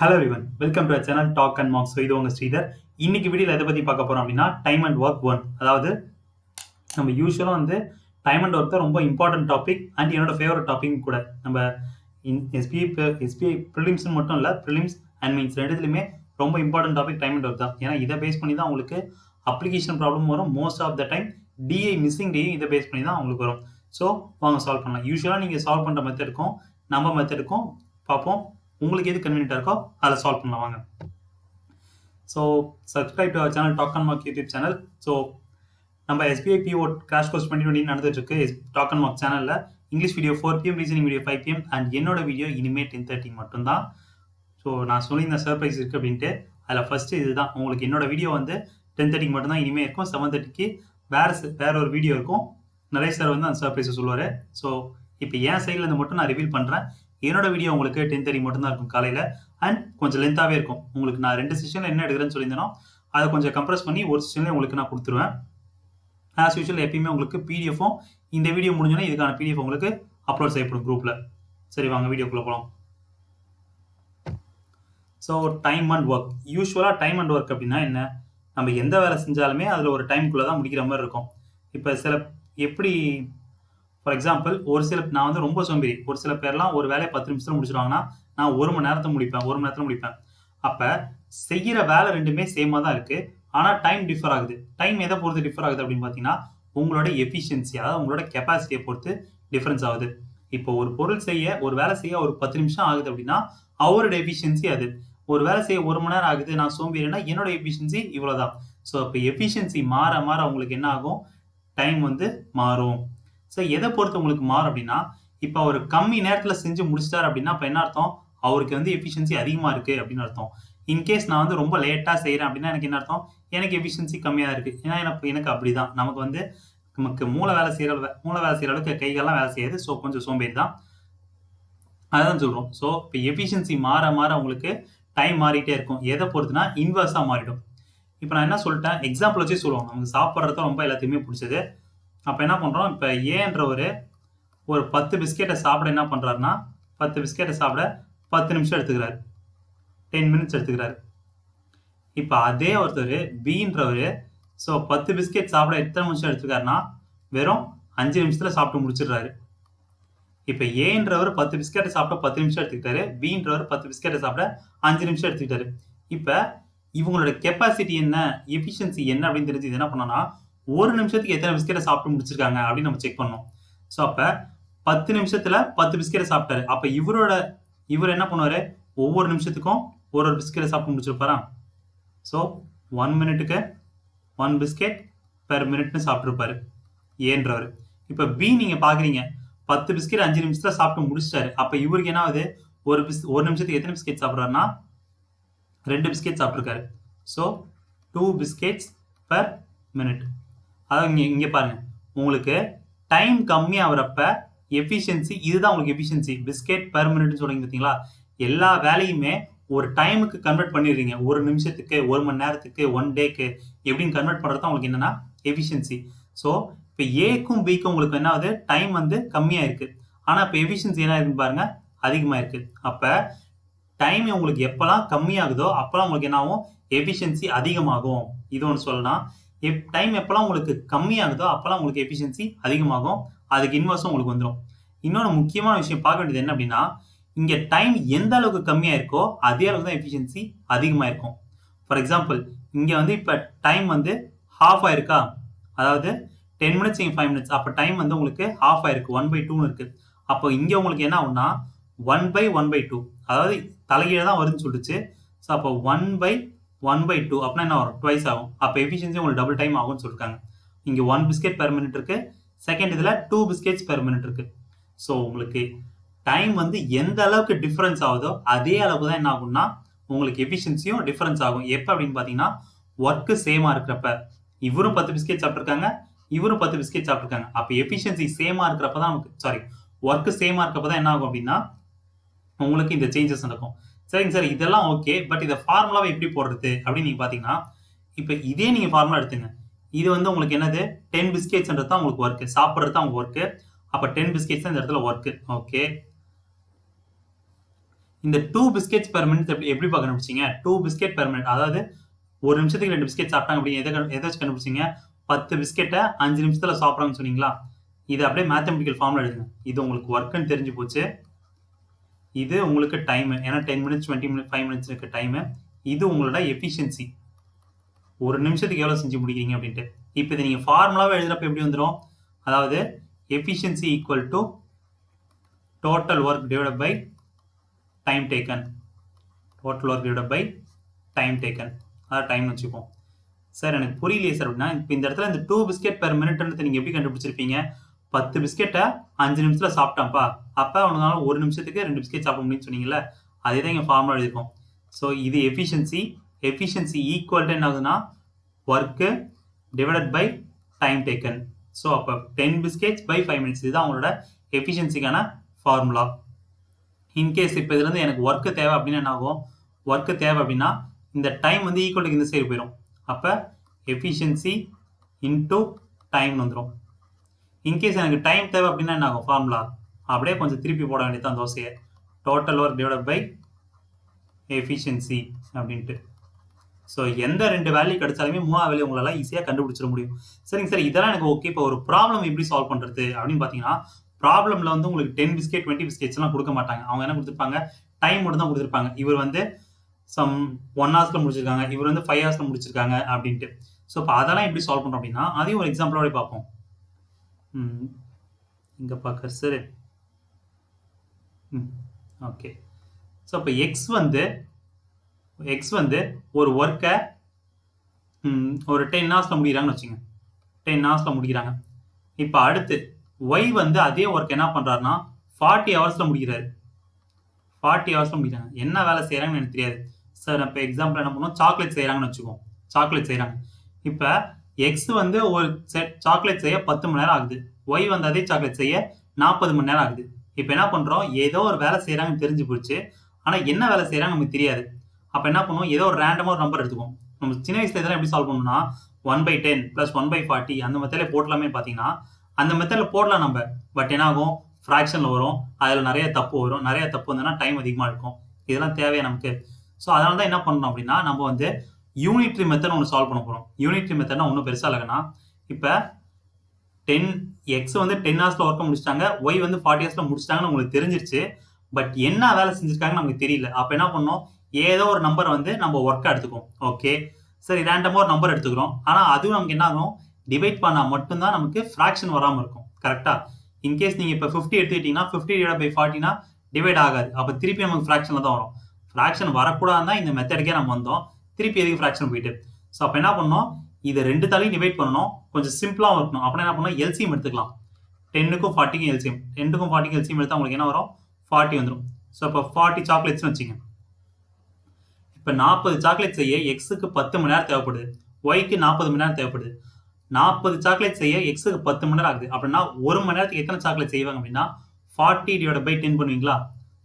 Hello everyone, welcome to channel talk and marks. இது உங்க ஸ்ரீதர். இன்னைக்கு வீடியோல எதை பத்தி பார்க்க போறோம் அப்படின்னா டைம் அண்ட் ஒர்க் ஒன். அதாவது நம்ம யூஸ்வலா டைம் அண்ட் ஒர்க் தான் ரொம்ப இம்பார்ட்டன்ட் டாபிக் அண்ட் என்னோட ஃபேவரட் டாபிக் கூட. நம்ம எஸ்பிஐ ப்ரிலிம்ஸ் மட்டும் இல்லை, ப்ரிலிம்ஸ் அண்ட் மீன்ஸ் ரெண்டுத்துலையுமே ரொம்ப important topic time and work தான். ஏன்னா இதை பேஸ் பண்ணி தான் உங்களுக்கு அப்ளிகேஷன் ப்ராப்ளம் வரும். Most of the time DI missing DI இதை பேஸ் பண்ணி தான் உங்களுக்கு வரும். ஸோ வாங்க சால்வ் பண்ணலாம். யூஸ்வலாக நீங்கள் சால்வ் பண்ணுற மெத்தடுக்கும் நம்ம மெத்தடுக்கும் பார்ப்போம். உங்களுக்கு எது கன்வீனியன்ட்டாக இருக்கோ அதை சால்வ் பண்ணலாம் வாங்க. So subscribe to our channel talk and mark YouTube channel. So நம்ம எஸ்பிஐ பிஓ கிராஷ் கோர்ஸ் 2020 நடந்துட்டு இருக்கு டாக் அண்ட் மார்க் சேனலில். English video 4 PM, reasoning video 5 PM and என்னோட வீடியோ இனிமேல் 10:30 மட்டும்தான். ஸோ நான் சொல்லியிருந்த சர்ப்ரைஸ் இருக்குது அப்படின்ட்டு அதில் ஃபஸ்ட்டு இதுதான். உங்களுக்கு என்னோட வீடியோ 10:30 மட்டும்தான் இனிமேல் இருக்கும். 7:30 வேற ஒரு வீடியோ இருக்கும். நிறைய சார் அந்த சர்ப்ரைஸை சொல்லுவார். ஸோ இப்போ என் சைடில் இருந்து மட்டும் நான் ரிவீல் பண்ணுறேன். என்னோட வீடியோ உங்களுக்கு 10:30 மட்டும்தான் இருக்கும் காலையில். அண்ட் கொஞ்சம் லென்த்தாகவே இருக்கும். உங்களுக்கு நான் 2 செஷனில் என்ன எடுக்கிறேன்னு சொல்லியிருந்தேனோ அதை கொஞ்சம் கம்ப்ரஸ் பண்ணி ஒரு செஷன்லேயே உங்களுக்கு நான் கொடுத்துருவேன். ஆஸ் யூஷுவல் எப்பயுமே உங்களுக்கு பிடிஎஃப்பும் இந்த வீடியோ முடிஞ்சோன்னா இதுக்கான பிடிஎஃப் உங்களுக்கு அப்லோட் செய்யப்படும் குரூப்பில். சரி வாங்க வீடியோக்குள்ளே போகலாம். So time and work. யூஸ்வலாக டைம் அண்ட் ஒர்க் அப்படின்னா என்ன? நம்ம எந்த வேலை செஞ்சாலுமே அதில் ஒரு டைமுக்குள்ளே தான் முடிக்கிற மாதிரி இருக்கும். இப்போ எப்படி ஃபார் எக்ஸாம்பிள் நான் ரொம்ப சோம்பேறி. ஒரு சில பேர்லாம் ஒரு வேலையை 10 நிமிஷத்தில் முடிச்சிருவாங்கன்னா நான் 1 மணி நேரத்தில் முடிப்பேன். அப்போ செய்கிற வேலை ரெண்டுமே சேமாக தான் இருக்குது. ஆனால் டைம் டிஃபர் ஆகுது. டைம் எதை பொறுத்து டிஃபர் ஆகுது அப்படின்னு பார்த்தீங்கன்னா உங்களோட எஃபிஷியன்சி, அதாவது உங்களோட கெப்பாசிட்டியை பொறுத்து டிஃபரன்ஸ் ஆகுது. இப்போ ஒரு வேலை செய்ய ஒரு 10 நிமிஷம் ஆகுது அப்படின்னா அவரோட எஃபிஷியன்சி அது. ஒரு வேலை செய்ய 1 மணி நேரம் ஆகுது, நான் சோம்பேறினா என்னோட எஃபிஷியன்சி இவ்வளோதான். ஸோ இப்போ எஃபிஷியன்சி மாற மாற உங்களுக்கு என்ன ஆகும்? டைம் மாறும். ஸோ எதை பொறுத்து உங்களுக்கு மாறும் அப்படின்னா இப்போ அவர் கம்மி நேரத்தில் செஞ்சு முடிச்சிட்டார் அப்படின்னா அப்போ என்ன அர்த்தம்? அவருக்கு எஃபிஷியன்சி அதிகமாக இருக்குது அப்படின்னு அர்த்தம். இன்கேஸ் நான் ரொம்ப லேட்டாக செய்கிறேன் அப்படின்னா எனக்கு என்ன அர்த்தம்? எனக்கு எஃபிஷியன்சி கம்மியாக இருக்குது. ஏன்னா எனக்கு அப்படி தான். நமக்கு மூளை வேலை செய்கிற அளவுக்கு கைகள்லாம் வேலை செய்யாது. ஸோ கொஞ்சம் சோம்பேறி தான். அதான் சொல்கிறோம். ஸோ இப்போ எஃபிஷியன்சி மாற மாற உங்களுக்கு டைம் மாறிட்டே இருக்கும். எதை பொறுத்துனா இன்வர்ஸாக மாறிடும். இப்போ நான் என்ன சொல்லிட்டேன், எக்ஸாம்பிள் வச்சு சொல்லுவோம். நமக்கு சாப்பிட்றது ரொம்ப எல்லாத்தையுமே பிடிச்சது. அப்போ என்ன பண்ணுறோம், இப்போ ஏன்றவர் ஒரு 10 பிஸ்கெட்டை சாப்பிட என்ன பண்ணுறாருன்னா 10 பிஸ்கெட்டை சாப்பிட 10 நிமிஷம் எடுத்துக்கிறாரு, 10 மினிட்ஸ் எடுத்துக்கிறாரு. இப்போ அதே ஒருத்தர் பின்றவர் 10 பிஸ்கெட் சாப்பிட எத்தனை நிமிஷம் எடுத்துக்காருன்னா வெறும் 5 நிமிஷத்தில் சாப்பிட்டு முடிச்சிடுறாரு. இப்போ ஏன்றவர் 10 பிஸ்கெட்டை சாப்பிட 10 நிமிஷம் எடுத்துக்கிட்டாரு, பின்றவர் 10 பிஸ்கெட்டை சாப்பிட 5 நிமிஷம் எடுத்துக்கிட்டாரு. இப்போ இவங்களோட கெப்பாசிட்டி என்ன, எஃபிஷியன்சி என்ன அப்படின்னு தெரிஞ்சு என்ன பண்ணோம்னா 1 நிமிஷத்துக்கு எத்தனை பிஸ்கெட்டை சாப்பிட்டு முடிச்சிருக்காங்க அப்படின்னு நம்ம செக் பண்ணோம். ஸோ அப்போ 10 நிமிஷத்தில் 10 பிஸ்கெட்டை சாப்பிட்டாரு. அப்போ இவர் என்ன பண்ணுவார்? ஒவ்வொரு நிமிஷத்துக்கும் ஒரு பிஸ்கெட்டை சாப்பிட்டு முடிச்சிருப்பாரா? ஸோ 1 மினிட்டுக்கு 1 பிஸ்கெட் பெர் மினிட்னு சாப்பிட்ருப்பாரு ஏன்றவர். இப்போ பி நீங்கள் பார்க்குறீங்க 10 பிஸ்கெட் 5 நிமிஷத்தில் சாப்பிட்டு முடிச்சிட்டாரு. அப்போ இவருக்கு என்ன ஆகுது? ஒரு நிமிஷத்துக்கு எத்தனை பிஸ்கெட் சாப்பிட்றாருன்னா 2 பிஸ்கெட் சாப்பிட்ருக்காரு. So 2 biscuits per minute. அதாவது இங்கே பாருங்க, உங்களுக்கு டைம் கம்மியாகிறப்ப எஃபிஷியன்சி இதுதான் உங்களுக்கு எஃபிஷியன்சி. பிஸ்கெட் பெர் மினிட்னு சொல்றீங்க பார்த்தீங்களா? எல்லா வேலையுமே ஒரு டைமுக்கு கன்வெர்ட் பண்ணிடுறீங்க. ஒரு நிமிஷத்துக்கு, 1 மணி நேரத்துக்கு, 1 டேக்கு எப்படின்னு கன்வெர்ட் பண்ணுறது தான் உங்களுக்கு என்னன்னா எஃபிஷியன்சி. ஸோ இப்போ ஏக்கும் பிக்கும் உங்களுக்கு என்ன ஆகுது? டைம் கம்மியாக இருக்குது. ஆனால் இப்போ எஃபிஷியன்சி என்ன இருக்குன்னு பாருங்க, அதிகமாக இருக்குது. அப்போ டைம் உங்களுக்கு எப்போல்லாம் கம்மியாகுதோ அப்போல்லாம் உங்களுக்கு என்ன ஆகும்? எஃபிஷியன்சி அதிகமாகும். இது ஒன்று சொல்லலாம். டைம் எப்போல்லாம் உங்களுக்கு கம்மியாகுதோ அப்போல்லாம் உங்களுக்கு எஃபிஷியன்சி அதிகமாகும். அதுக்கு இன்வர்ஸும் உங்களுக்கு வந்துடும். இன்னொன்று முக்கியமான விஷயம் பார்க்க வேண்டியது என்ன அப்படின்னா இங்கே டைம் எந்த அளவுக்கு கம்மியாக இருக்கோ அதே அளவுக்கு தான் எஃபிஷியன்சி அதிகமாக இருக்கும். ஃபார் எக்ஸாம்பிள் இங்கே இப்போ டைம் ஹாஃப் ஆயிருக்கா? அதாவது 10 மினிட்ஸ் 5 மினிட்ஸ். அப்போ டைம் உங்களுக்கு ஹாஃப் ஆயிருக்கு, 1/2 இருக்குது. அப்போ இங்கே உங்களுக்கு என்ன ஆகும்னா 1/1/2, அதாவது தலைகீழ தான் வருதுன்னு சொல்லிச்சு. ஸோ அப்போ 1/1/2 அப்படின்னா என்ன வரும்? ட்வைஸ் ஆகும். அப்போ எஃபிஷியன்சி உங்களுக்கு டபுள் டைம் ஆகும்னு சொல்லியிருக்காங்க. இங்கே 1 பிஸ்கெட் பெர் மினிட் இருக்குது, செகண்ட் இதில் 2 பிஸ்கெட்ஸ் பெர் மினிட் இருக்குது. ஸோ உங்களுக்கு டைம் எந்த அளவுக்கு டிஃப்ரென்ஸ் ஆகுதோ அதே அளவுக்கு தான் என்ன ஆகும்னா உங்களுக்கு எஃபிஷியன்சியும் டிஃப்ரென்ஸ் ஆகும். எப்போ அப்படின்னு பார்த்தீங்கன்னா ஒர்க்கு சேமாக இருக்கிறப்ப. இவரும் 10 பிஸ்கெட் சாப்பிட்ருக்காங்க, இவரும் 10 பிஸ்கெட் சாப்பிட்ருக்காங்க. அப்போ எஃபிஷியன்சி சேமாக இருக்கிறப்ப தான் ஒர்க்கு சேமாக இருக்கப்ப தான் என்ன ஆகும் அப்படின்னா உங்களுக்கு இந்த சேஞ்சஸ் நடக்கும். சரிங்க சார், இதெல்லாம் ஓகே, பட் இதை ஃபார்முலாவை எப்படி போடுறது அப்படின்னு நீங்கள் பார்த்தீங்கன்னா இப்போ இதே நீங்கள் ஃபார்முலா எடுத்துங்க. இது உங்களுக்கு என்னது? 10 பிஸ்கெட்ஸ்ன்றது தான் உங்களுக்கு ஒர்க்கு, சாப்பிட்றது தான் உங்களுக்கு ஒர்க்கு. அப்போ 10 பிஸ்கெட்ஸ் தான் இந்த இடத்துல ஒர்க்கு. ஓகே, இந்த 2 பிஸ்கெட்ஸ் பெர் மினிட் எப்படி கண்டுபிடிச்சீங்க? 2 பிஸ்கெட் பெர் மினிட், அதாவது ஒரு நிமிஷத்துக்கு 2 பிஸ்கெட் சாப்பிட்டாங்க அப்படின்னு எதை வச்சு கண்டுபிடிச்சீங்க? 10 பிஸ்கெட்டை 5 நிமிஷத்துல சாப்பிட்றாங்கன்னு சொன்னீங்களா? இது அப்படியே மேத்தமெட்டிக்கல் ஃபார்ம்ல எழுதுங்க. இது உங்களுக்கு ஒர்க்குன்னு தெரிஞ்சு போச்சு. இது உங்களுக்கு டைம், ஏன்னா 10 மினிட்ஸ் 20 மினிட்ஸ் 5 மினிட்ஸ் இருக்க டைம். இது உங்களோட எஃபிஷியன்சி, ஒரு நிமிஷத்துக்கு எவ்வளவு செஞ்சு முடிக்கிறீங்க அப்படின்ட்டு. இப்போ இதை நீங்க ஃபார்முலாவே எழுதுறப்ப எப்படி வந்துடும்? அதாவது efficiency equal to total work divided by time taken. Total work divided by time taken, அதாவது டைம் வச்சுப்போம். சார் எனக்கு புரியலையே சார் அப்படின்னா, இப்போ இந்த இடத்துல இந்த 2 பிஸ்கெட் பெர் மினிட்ன்றது நீங்க எப்படி கண்டுபிடிச்சிருப்பீங்க? 10 பிஸ்கெட்டை 5 நிமிஷத்துல சாப்பிட்டான்ப்பா, அப்ப அவனால ஒரு நிமிஷத்துக்கு 2 பிஸ்கெட் சாப்பிட முடியும்னு சொன்னீங்கல்ல, அதே தான் இங்க ஃபார்முலா எழுதிருக்கோம். ஸோ இது எஃபிஷியன்சி. எஃபிஷியன்சி ஈக்குவல் டு என்ன ஆகுதுன்னா work divided by time taken. So அப்போ 10 பிஸ்கெட்ஸ் பை 5 மினிட்ஸ், இதுதான் அவங்களோட எஃபிஷியன்சிக்கான ஃபார்முலா. இன்கேஸ் இப்போ இதுல இருந்து எனக்கு ஒர்க்கு தேவை அப்படின்னா என்ன ஆகும்? ஒர்க்கு தேவை அப்படின்னா இந்த டைம் வந்து ஈக்குவல் டு இந்த சைடு போயிடும். அப்போ எஃபிஷியன்சி இன்டூ டைம் வந்துடும். இன்கேஸ் எனக்கு டைம் தேவை அப்படின்னா என்ன ஆகும்? ஃபார்முலா அப்படியே கொஞ்சம் திருப்பி போட வேண்டியதான் தோசையை. Total work divided by efficiency அப்படின்ட்டு. ஸோ எந்த 2 வேல்யூ கிடைச்சாலுமே 3ஆவது வேல்யூ உங்களால் ஈஸியாக கண்டுபிடிச்சிட முடியும். சரிங்க சார், இதெல்லாம் எனக்கு ஓகே. இப்போ ஒரு ப்ராப்ளம் எப்படி சால்வ் பண்ணுறது அப்படின்னு பார்த்தீங்கன்னா, ப்ராப்ளம்ல வந்து உங்களுக்கு 10 பிஸ்கெட் 20 பிஸ்கெட்ஸ் எல்லாம் கொடுக்க மாட்டாங்க. அவங்க என்ன கொடுத்துருப்பாங்க? டைம் மட்டும் தான் கொடுத்துருப்பாங்க. இவர் வந்து சம் 1 ஹவர்ஸ்ல முடிச்சிருக்காங்க, இவர் வந்து 5 ஹவர்ஸ்ல முடிச்சிருக்காங்க அப்படின்ட்டு. ஸோ இப்போ அதெல்லாம் எப்படி சால்வ் பண்ணுறோம் அப்படின்னா, அதையும் ஒரு எக்ஸாம்பிளோட பார்ப்போம். இங்க பார்க்க சரி. ஓகே. ஸோ இப்போ எக்ஸ் வந்து ஒரு ஒர்க்கை ஒரு 10 ஹவர்ஸ்ல முடிக்கிறாங்கன்னு வச்சுங்க. 10 ஹவர்ஸ்ல முடிக்கிறாங்க. இப்போ அடுத்து ஒய் வந்து அதே ஒர்க் என்ன பண்றாருன்னா 40 ஹவர்ஸ்ல முடிக்கிறாரு. 40 ஹவர்ஸ்ல முடிக்கிறாங்க. என்ன வேலை செய்யறாங்கன்னு எனக்கு தெரியாது சார். இப்போ எக்ஸாம்பிள் என்ன பண்ணுவோம்? சாக்லேட் செய்யறாங்கன்னு வச்சுக்கோம். சாக்லேட் செய்யறாங்க. இப்போ எக்ஸ் வந்து ஒரு செட் சாக்லேட் செய்ய 10 மணி நேரம் ஆகுது. ஒய் வந்து அதே சாக்லேட் செய்ய 40 மணி நேரம் ஆகுது. இப்போ என்ன பண்றோம்? ஏதோ ஒரு வேலை செய்யறாங்கன்னு தெரிஞ்சு போச்சு, ஆனா என்ன வேலை செய்யறாங்க நமக்கு தெரியாது. அப்ப என்ன பண்ணுவோம்? ஏதோ ஒரு ரேண்டமா ஒரு நம்பர் எடுத்துக்குவோம். நம்ம சின்ன வயசுல இதெல்லாம் எப்படி சால்வ் பண்ணணும்னா 1/10 + 1/40 அந்த மெத்தட்ல போடலாமே. பாத்தீங்கன்னா அந்த மெத்தட்ல போடலாம் நம்ம. பட் என்ன ஆகும்? ஃபிராக்ஷன்ல வரும், அதுல நிறைய தப்பு வரும். நிறைய தப்பு வந்ததுன்னா டைம் அதிகமா இருக்கும். இதெல்லாம் தேவையா நமக்கு? ஸோ அதனால தான் என்ன பண்ணணும் அப்படின்னா, நம்ம வந்து யூனிட்ரி மெத்தட் ஒன்று சால்வ் பண்ண போறோம். யூனிட்ரி மெத்தட்னா ஒன்றும் பெருசா இல்லைன்னா, இப்போ 10 எக்ஸ் வந்து 10 ஹவர்ஸ்ல ஒர்க்கை முடிச்சிட்டாங்க, ஒய் வந்து 40 ஹவர்ஸ்ல முடிச்சிட்டாங்கன்னு உங்களுக்கு தெரிஞ்சிருச்சு. பட் என்ன வேலை செஞ்சிருக்காங்கன்னு நமக்கு தெரியல. அப்ப என்ன பண்ணோம்? ஏதோ ஒரு நம்பரை வந்து நம்ம ஒர்க்கா எடுத்துக்கோம். ஓகே, சரி, ரேண்டமா ஒரு நம்பர் எடுத்துக்கிறோம். ஆனா அதுவும் நமக்கு என்ன ஆகும்? டிவைட் பண்ணா மட்டும்தான் நமக்கு ஃபிராக்ஷன் வராம இருக்கும். கரெக்டா? இன்கேஸ் நீங்க இப்போ 50 எடுத்துக்கிட்டீங்கன்னா 50/40 டிவைட் ஆகாது. அப்ப திருப்பி நமக்கு ஃபிராக்ஷன்ல தான் வரும். ஃபிராக்ஷன் வரக்கூடாதுன்னா இந்த மெத்தடுக்கே நம்ம வந்தோம். திருப்பி எதுக்கு ஃபிராக்ஷன் போயிட்டு? ஸோ அப்ப என்ன பண்ணோம்? இதை 2 தாலையும் டிவைட் பண்ணணும். கொஞ்சம் சிம்பிளாகவும் இருக்கணும். அப்படின்னா என்ன பண்ணணும்? எல்சிஎம் எடுத்துக்கலாம். 10க்கும் 40க்கும் எல்சிஎம். 10க்கும் 40க்கும் எல்சிஎம் எடுத்தா உங்களுக்கு என்ன வரும்? 40 வந்துடும். ஸோ இப்போ 40 சாக்லேட்ஸ்னு வச்சுங்க. இப்போ 40 சாக்லேட் செய்ய எக்ஸுக்கு 10 மணி நேரம் தேவைப்படுது, ஒய்க்கு 40 மணி நேரம் தேவைப்படுது. 40 சாக்லேட் செய்ய எக்ஸுக்கு 10 மணி நேரம் ஆகுது. அப்படின்னா ஒரு மணி நேரத்துக்கு எத்தனை சாக்லேட் செய்வாங்க அப்படின்னா 40/10 பண்ணுவீங்களா?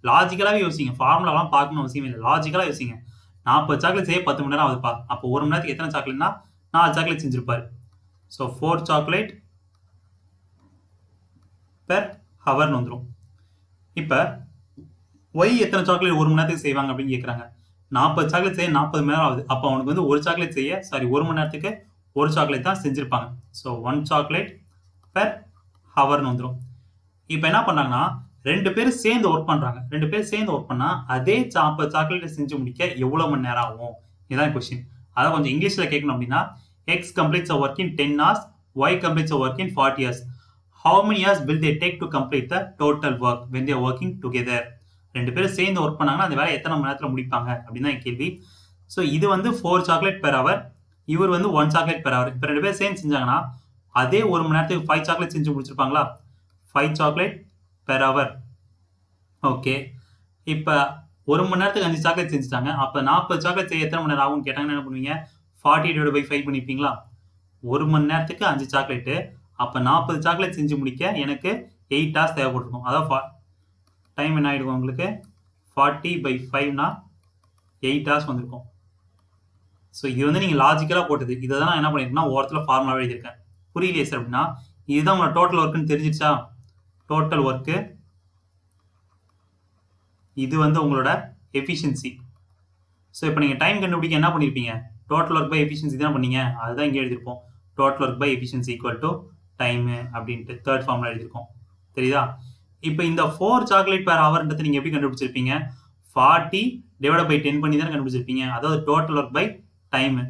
லாஜிக்கலாவே யோசிங்க. ஃபார்முலாலாம் பார்க்கணும் அவசியம் இல்லை. லாஜிக்கலா யோசிங்க. 40 சாக்லேட் செய்ய 10 மணி நேரம் ஆகுதுப்பா. அப்போ ஒரு மணி நேரத்துக்கு எத்தனை சாக்லேட்னா 4 சாக்லேட் செஞ்சிருப்பாரு. ஸோ 4 சாக்லேட் பெர் ஹவர்னு வந்துடும். இப்போ ஒய் எத்தனை சாக்லேட் ஒரு மணி நேரத்துக்கு செய்வாங்க அப்படின்னு கேட்குறாங்க. 40 சாக்லேட் செய்ய 40 மணி நேரம் ஆகுது. அப்போ அவனுக்கு வந்து ஒரு சாக்லேட் செய்ய ஒரு மணி நேரத்துக்கு ஒரு சாக்லேட் தான் செஞ்சிருப்பாங்க. ஸோ 1 சாக்லேட் பெர் ஹவர்னு வந்துடும். இப்போ என்ன பண்ணாங்கன்னா 2 பேரும் சேர்ந்து ஒர்க் பண்றாங்க. 2 பேரும் சேர்ந்து ஒர்க் பண்ணா அதே 40 சாக்லேட் செஞ்சு முடிக்க எவ்வளவு மணி நேரம் ஆகும்? இதான் கொஸ்டின். அதை கொஞ்சம் இங்கிலீஷ்ல கேட்கணும் அப்படின்னா, X completes a work in 10 hours, Y completes a work in 40 hours. How many hours will they take to complete the total work when they are working together? 2 பேரும் சேர்ந்து ஒர்க் பண்ணாங்கன்னா அந்த வேலை எத்தனை மணி நேரத்தில் முடிப்பாங்க அப்படின்னு தான் கேள்வி. ஸோ இது வந்து 4 சாக்லேட் பெர் ஹவர், இவர் வந்து 1 சாக்லேட் பெர் ஹவர். இப்போ 2 பேரும் சேர்ந்து செஞ்சாங்கன்னா அதே ஒரு மணி நேரத்துக்கு 5 சாக்லேட் செஞ்சு முடிச்சிருப்பாங்களா? 5 சாக்லேட் பெர் ஹவர். ஓகே, இப்போ ஒரு மணி நேரத்துக்கு 5 சாக்லேட் செஞ்சுட்டாங்க. அப்போ 40 சாக்லேட் செய்ய எத்தனை மணி நேரம் ஆகும்னு கேட்டாங்கன்னா என்ன பண்ணுவீங்க? 40/5 பண்ணிப்பீங்களா? ஒரு மணி நேரத்துக்கு 5 சாக்லேட்டு. அப்போ 40 சாக்லேட் செஞ்சு முடிக்க எனக்கு 8 ஹவர்ஸ் தேவைப்பட்டிருக்கும். அதாவது டைம் என்ன ஆகிடுக்கும் உங்களுக்கு? 40/5னா 8 ஹவர்ஸ் வந்திருக்கும். ஸோ இது வந்து நீங்கள் லாஜிக்கலாக போட்டது. இதை தான் நான் என்ன பண்ணியிருக்கேன்னா ஓரத்தில் ஃபார்முலா எழுதியிருக்கேன். புரியலையே சார் அப்படின்னா, இதுதான் உங்களோட டோட்டல் ஒர்க்குன்னு தெரிஞ்சிச்சா? டோட்டல் ஒர்க்கு இது வந்து உங்களோட எஃபிஷியன்சி. ஸோ இப்போ நீங்கள் டைம் கண்டுபிடிக்க என்ன பண்ணியிருப்பீங்க, டோட்டல் ஒர்க் பை எஃபிஷியன்சி தான் பண்ணீங்க. அதுதான் இங்கே எழுதியிருப்போம். Total work by efficiency equal to time அப்படின்ட்டு தேர்ட் ஃபார்முலா எழுதியிருக்கோம். தெரியுதா? இப்போ இந்த 4 சாக்லேட் per hourன்றது நீங்கள் எப்படி கண்டுபிடிச்சிருப்பீங்க, 40 டிவைட் பை 10 பண்ணி தானே கண்டுபிடிச்சிருப்பீங்க. அதாவது total work by time,